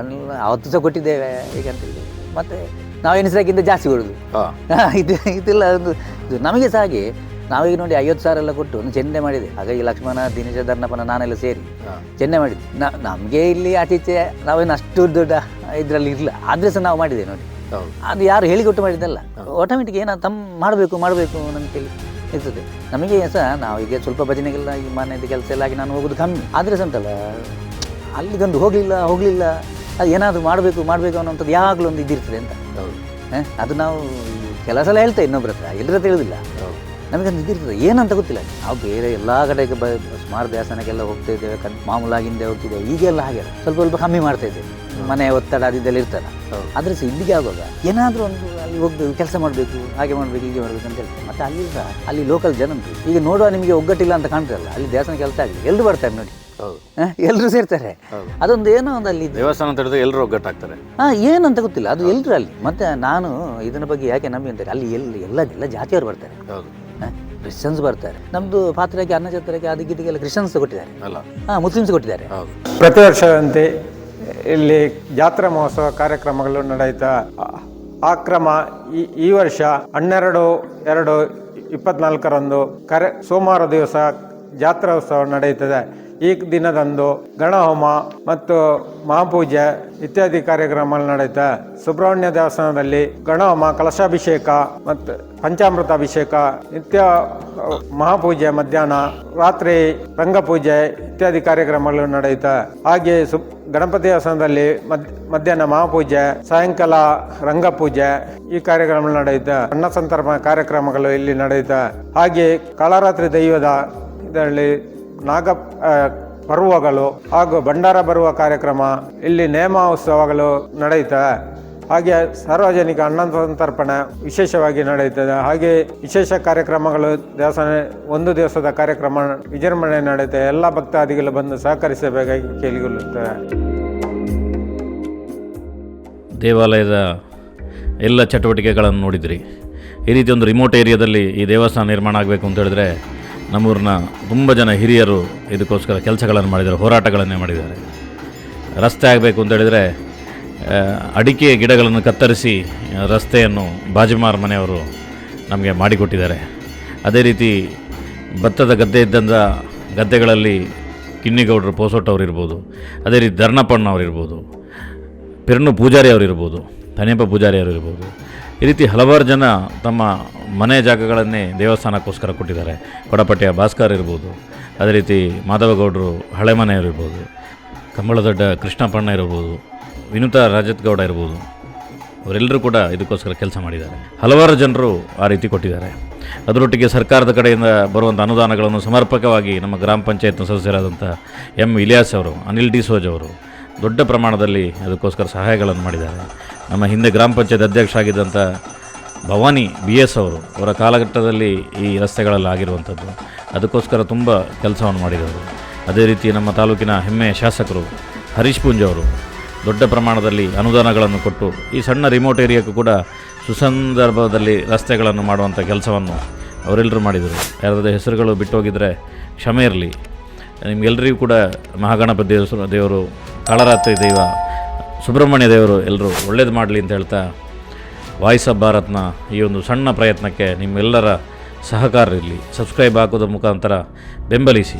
S4: ಅವತ್ತು ಸಹ ಕೊಟ್ಟಿದ್ದೇವೆ ಈಗ ಅಂತೇಳಿ, ಮತ್ತೆ ನಾವು ಎನಿಸೋದಕ್ಕಿಂತ ಜಾಸ್ತಿ ಕೊಡೋದು. ಇದೆಲ್ಲ ಒಂದು ನಮಗೆ ಸಹ ಹಾಗೆ. ನಾವೀಗ ನೋಡಿ 50,000 ಎಲ್ಲ ಕೊಟ್ಟು ಒಂದು ಚೆಂಡೆ ಮಾಡಿದೆ. ಹಾಗಾಗಿ ಲಕ್ಷ್ಮಣ, ದಿನೇಶ, ಧರ್ಣಪ್ಪನ ನಾನೆಲ್ಲ ಸೇರಿ ಚೆಂಡೆ ಮಾಡಿದ್ದೆ. ನಮಗೆ ಇಲ್ಲಿ ಆಚೀಚೆ ನಾವೇನು ಅಷ್ಟು ದೊಡ್ಡ ಇದರಲ್ಲಿ ಇರಲಿಲ್ಲ, ಆದರೆ ಸಹ ನಾವು ಮಾಡಿದ್ದೇವೆ ನೋಡಿ. ಅದು ಯಾರು ಹೇಳಿಕೊಟ್ಟು ಮಾಡಿದ್ದಲ್ಲ, ಆಟೋಮೆಟಿಕ್ ಏನೋ ಮಾಡಬೇಕು ಅಂತೇಳಿ ಇರ್ತದೆ ನಮಗೆ ಸಹ. ನಾವೀಗ ಸ್ವಲ್ಪ ಭಜನೆಗೆಲ್ಲ ಈ ಮನೆಯದ್ದು ಕೆಲಸ ಎಲ್ಲ ಆಗಿ ನಾನು ಹೋಗೋದು ಕಮ್ಮಿ, ಆದರೆ ಸಹ ಉಂಟಲ್ಲ ಅಲ್ಲಿಗೊಂದು ಹೋಗಲಿಲ್ಲ ಅದು ಏನಾದರೂ ಮಾಡಬೇಕು ಅನ್ನೋಂಥದ್ದು ಯಾವಾಗಲೂ ಒಂದು ಇದಿರ್ತದೆ ಅಂತ. ಅದು ನಾವು ಕೆಲವು ಸಲ ಹೇಳ್ತೇವೆ ಇನ್ನೊಬ್ಬರ ಹತ್ರ, ಎಲ್ಲರ ಹತ್ರ ಹೇಳೋದಿಲ್ಲ. ನಮಗೊಂದು ಇದಿರ್ತದೆ, ಏನಂತ ಗೊತ್ತಿಲ್ಲ. ನಾವು ಬೇರೆ ಎಲ್ಲ ಕಡೆಗೆ ಸುಮಾರು ದೇವಸ್ಥಾನಕ್ಕೆಲ್ಲ ಹೋಗ್ತಾ ಇದ್ದೇವೆ, ಮಾಮೂಲಾಗಿಂದೆ ಹೋಗ್ತಿದ್ದೇವೆ. ಈಗೆಲ್ಲ ಹಾಗೆ ಸ್ವಲ್ಪ ಕಮ್ಮಿ ಮಾಡ್ತಾ ಇದ್ದೇವೆ, ಮನೆ ಒತ್ತಡ ಅದಿದ್ದೆಲ್ಲ ಇರ್ತಲ್ಲ. ಆದರೆ ಸಹ ಇಲ್ಲಿಗೆ ಆಗುವಾಗ ಏನಾದರೂ ಒಂದು ಅಲ್ಲಿ ಹೋಗ್ಬೇಕು, ಕೆಲಸ ಮಾಡಬೇಕು, ಹಾಗೆ ಮಾಡಬೇಕು, ಹೀಗೆ ಮಾಡಬೇಕು ಅಂತ ಹೇಳ್ತಾರೆ. ಮತ್ತು ಅಲ್ಲಿ ಸಹ ಅಲ್ಲಿ ಲೋಕಲ್ ಜನ ಉಂಟು. ಈಗ ನೋಡುವ ನಿಮಗೆ ಒಗ್ಗಟ್ಟಿಲ್ಲ ಅಂತ ಕಾಣ್ತದಲ್ಲ, ಅಲ್ಲಿ ದೇವಸ್ಥಾನ ಕೆಲಸ ಆಗಲಿ ಎಲ್ಲರೂ ಬರ್ತಾರೆ ನೋಡಿ, ಎಲ್ಲರೂ ಸೇರ್ತಾರೆ. ಅದೊಂದು ಏನೋ ಒಂದು ಅಲ್ಲಿ
S6: ದೇವಸ್ಥಾನ ಅಂತ ಹೇಳಿದ್ರೆ ಎಲ್ಲರೂ ಒಗ್ಗಟ್ಟಾಗ್ತಾರೆ.
S4: ಏನಂತ ಗೊತ್ತಿಲ್ಲ, ಅದು ಎಲ್ಲರೂ ಅಲ್ಲಿ. ಮತ್ತು ನಾನು ಇದನ್ನ ಬಗ್ಗೆ ಯಾಕೆ ನಂಬಿ ಅಂತಾರೆ, ಅಲ್ಲಿ ಎಲ್ಲ ಜಾತಿಯವರು ಬರ್ತಾರೆ. ಕ್ರಿಶ್ಚಿಯನ್ಸ್ ಬರ್ತಾರೆ. ನಮ್ಮದು ಪಾತ್ರಕ್ಕೆ ಅನ್ನಛತ್ರಕ್ಕೆ ಅದಕ್ಕಿದಕ್ಕೆಲ್ಲ ಕ್ರಿಶ್ಚಿಯನ್ಸ್ ಕೊಟ್ಟಿದ್ದಾರೆ, ಮುಸ್ಲಿಮ್ಸ್ ಕೊಟ್ಟಿದ್ದಾರೆ.
S3: ಪ್ರತಿ ವರ್ಷದಂತೆ ಇಲ್ಲಿ ಜಾತ್ರಾ ಮಹೋತ್ಸವ ಕಾರ್ಯಕ್ರಮಗಳು ನಡೆಯುತ್ತಾ ಆ ಕ್ರಮ ಈ ವರ್ಷ 12/2/24 ಸೋಮವಾರ ದಿವಸ ಜಾತ್ರಾ ಉತ್ಸವ ನಡೆಯುತ್ತದೆ. ಈ ದಿನದಂದು ಗಣಹೋಮ ಮತ್ತು ಮಹಾಪೂಜೆ ಇತ್ಯಾದಿ ಕಾರ್ಯಕ್ರಮಗಳು ನಡೆಯುತ್ತೆ. ಸುಬ್ರಹ್ಮಣ್ಯ ದೇವಸ್ಥಾನದಲ್ಲಿ ಗಣಹೋಮ, ಕಲಶಾಭಿಷೇಕ ಮತ್ತು ಪಂಚಾಮೃತ ಅಭಿಷೇಕ, ನಿತ್ಯ ಮಹಾಪೂಜೆ, ಮಧ್ಯಾಹ್ನ ರಾತ್ರಿ ರಂಗಪೂಜೆ ಇತ್ಯಾದಿ ಕಾರ್ಯಕ್ರಮಗಳು ನಡೆಯುತ್ತೆ. ಹಾಗೆ ಗಣಪತಿ ದೇವಸ್ಥಾನದಲ್ಲಿ ಮಧ್ಯಾಹ್ನ ಮಹಾಪೂಜೆ, ಸಾಯಂಕಾಲ ರಂಗಪೂಜೆ ಈ ಕಾರ್ಯಕ್ರಮಗಳು ನಡೆಯುತ್ತೆ. ಅನ್ನ ಸಂತರ್ಪಣ ಕಾರ್ಯಕ್ರಮಗಳು ಇಲ್ಲಿ ನಡೆಯುತ್ತೆ. ಹಾಗೆ ಕಾಳರಾತ್ರಿ ದೈವದ ಇದರಲ್ಲಿ ನಾಗ ಪರ್ವಗಳು ಹಾಗೂ ಭಂಡಾರ ಬರುವ ಕಾರ್ಯಕ್ರಮ, ಇಲ್ಲಿ ನೇಮ ಉತ್ಸವಗಳು ನಡೆಯುತ್ತವೆ. ಹಾಗೆ ಸಾರ್ವಜನಿಕ ಅನ್ನ ಸಂತರ್ಪಣೆ ವಿಶೇಷವಾಗಿ ನಡೆಯುತ್ತದೆ. ಹಾಗೆ ವಿಶೇಷ ಕಾರ್ಯಕ್ರಮಗಳು ದೇವಸ್ಥಾನ ಒಂದು ದಿವಸದ ಕಾರ್ಯಕ್ರಮ ವಿಜೃಂಭಣೆ ನಡೆಯುತ್ತೆ. ಎಲ್ಲ ಭಕ್ತಾದಿಗಳು ಬಂದು ಸಹಕರಿಸಬೇಕಾಗಿ ಕೇಳಿಕೊಳ್ಳುತ್ತೇವೆ.
S6: ದೇವಾಲಯದ ಎಲ್ಲ ಚಟುವಟಿಕೆಗಳನ್ನು ನೋಡಿದ್ರಿ. ಈ ರೀತಿ ಒಂದು ರಿಮೋಟ್ ಏರಿಯಾದಲ್ಲಿ ಈ ದೇವಸ್ಥಾನ ನಿರ್ಮಾಣ ಆಗಬೇಕು ಅಂತ ಹೇಳಿದ್ರೆ ನಮ್ಮೂರಿನ ತುಂಬ ಜನ ಹಿರಿಯರು ಇದಕ್ಕೋಸ್ಕರ ಕೆಲಸಗಳನ್ನು ಮಾಡಿದ್ದಾರೆ, ಹೋರಾಟಗಳನ್ನೇ ಮಾಡಿದ್ದಾರೆ. ರಸ್ತೆ ಆಗಬೇಕು ಅಂತ ಹೇಳಿದರೆ ಅಡಿಕೆ ಗಿಡಗಳನ್ನು ಕತ್ತರಿಸಿ ರಸ್ತೆಯನ್ನು ಬಾಜಿಮಾರ್ ಮನೆಯವರು ನಮಗೆ ಮಾಡಿಕೊಟ್ಟಿದ್ದಾರೆ. ಅದೇ ರೀತಿ ಭತ್ತದ ಗದ್ದೆ ಇದ್ದಂಥ ಗದ್ದೆಗಳಲ್ಲಿ ಕಿನ್ನಿಗೌಡರು ಪೋಸೋಟವ್ರು ಇರ್ಬೋದು, ಅದೇ ರೀತಿ ಧರ್ಣಪ್ಪಣ್ಣವ್ರು ಇರ್ಬೋದು, ಪಿರ್ನು ಪೂಜಾರಿ ಅವರು ಇರ್ಬೋದು, ತನೇಪ ಪೂಜಾರಿ ಅವರು ಇರ್ಬೋದು. ಈ ರೀತಿ ಹಲವಾರು ಜನ ತಮ್ಮ ಮನೆ ಜಾಗಗಳನ್ನೇ ದೇವಸ್ಥಾನಕ್ಕೋಸ್ಕರ ಕೊಟ್ಟಿದ್ದಾರೆ. ಕೊಡಪಟ್ಟಿಯ ಭಾಸ್ಕರ್ ಇರ್ಬೋದು, ಅದೇ ರೀತಿ ಮಾಧವಗೌಡರು ಹಳೆ ಮನೆಯವರು ಇರ್ಬೋದು, ಕಂಬಳದೊಡ್ಡ ಕೃಷ್ಣಪ್ಪಣ್ಣ ಇರ್ಬೋದು, ವಿನುತಾ ರಾಜತ್ಗೌಡ ಇರ್ಬೋದು. ಅವರೆಲ್ಲರೂ ಕೂಡ ಇದಕ್ಕೋಸ್ಕರ ಕೆಲಸ ಮಾಡಿದ್ದಾರೆ. ಹಲವಾರು ಜನರು ಆ ರೀತಿ ಕೊಟ್ಟಿದ್ದಾರೆ. ಅದರೊಟ್ಟಿಗೆ ಸರ್ಕಾರದ ಕಡೆಯಿಂದ ಬರುವಂಥ ಅನುದಾನಗಳನ್ನು ಸಮರ್ಪಕವಾಗಿ ನಮ್ಮ ಗ್ರಾಮ ಪಂಚಾಯತ್ನ ಸದಸ್ಯರಾದಂಥ ಇಲಿಯಾಸ್ ಅವರು, ಅನಿಲ್ ಡಿಸೋಜ್ ಅವರು ದೊಡ್ಡ ಪ್ರಮಾಣದಲ್ಲಿ ಅದಕ್ಕೋಸ್ಕರ ಸಹಾಯಗಳನ್ನು ಮಾಡಿದ್ದಾರೆ. ನಮ್ಮ ಹಿಂದೆ ಗ್ರಾಮ ಪಂಚಾಯತ್ ಅಧ್ಯಕ್ಷ ಆಗಿದ್ದಂಥ ಭವಾನಿ BS ಅವರ ಕಾಲಘಟ್ಟದಲ್ಲಿ ಈ ರಸ್ತೆಗಳಲ್ಲಿ ಆಗಿರುವಂಥದ್ದು, ಅದಕ್ಕೋಸ್ಕರ ತುಂಬ ಕೆಲಸವನ್ನು ಮಾಡಿದವರು. ಅದೇ ರೀತಿ ನಮ್ಮ ತಾಲೂಕಿನ ಹೆಮ್ಮೆಯ ಶಾಸಕರು ಹರೀಶ್ ಪುಂಜ್ ಅವರು ದೊಡ್ಡ ಪ್ರಮಾಣದಲ್ಲಿ ಅನುದಾನಗಳನ್ನು ಕೊಟ್ಟು ಈ ಸಣ್ಣ ರಿಮೋಟ್ ಏರಿಯಾಕ್ಕೂ ಕೂಡ ಸುಸಂದರ್ಭದಲ್ಲಿ ರಸ್ತೆಗಳನ್ನು ಮಾಡುವಂಥ ಕೆಲಸವನ್ನು ಅವರೆಲ್ಲರೂ ಮಾಡಿದರು. ಯಾರಾದರೂ ಹೆಸರುಗಳು ಬಿಟ್ಟೋಗಿದ್ದರೆ ಕ್ಷಮೆ ಇರಲಿ. ನಿಮಗೆಲ್ಲರಿಗೂ ಕೂಡ ಮಹಾಗಣಪತಿ ದೇವರು, ಕಾಳರಾತ್ರಿ ದೈವ, ಸುಬ್ರಹ್ಮಣ್ಯ ದೇವರು ಎಲ್ಲರೂ ಒಳ್ಳೇದು ಮಾಡಲಿ ಅಂತ ಹೇಳ್ತಾ ವಾಯ್ಸ್ ಆಫ್ ಭಾರತ್ನ ಈ ಒಂದು ಸಣ್ಣ ಪ್ರಯತ್ನಕ್ಕೆ ನಿಮ್ಮೆಲ್ಲರ ಸಹಕಾರ ಇರಲಿ. ಸಬ್ಸ್ಕ್ರೈಬ್ ಹಾಕೋದ್ರ ಮುಖಾಂತರ ಬೆಂಬಲಿಸಿ.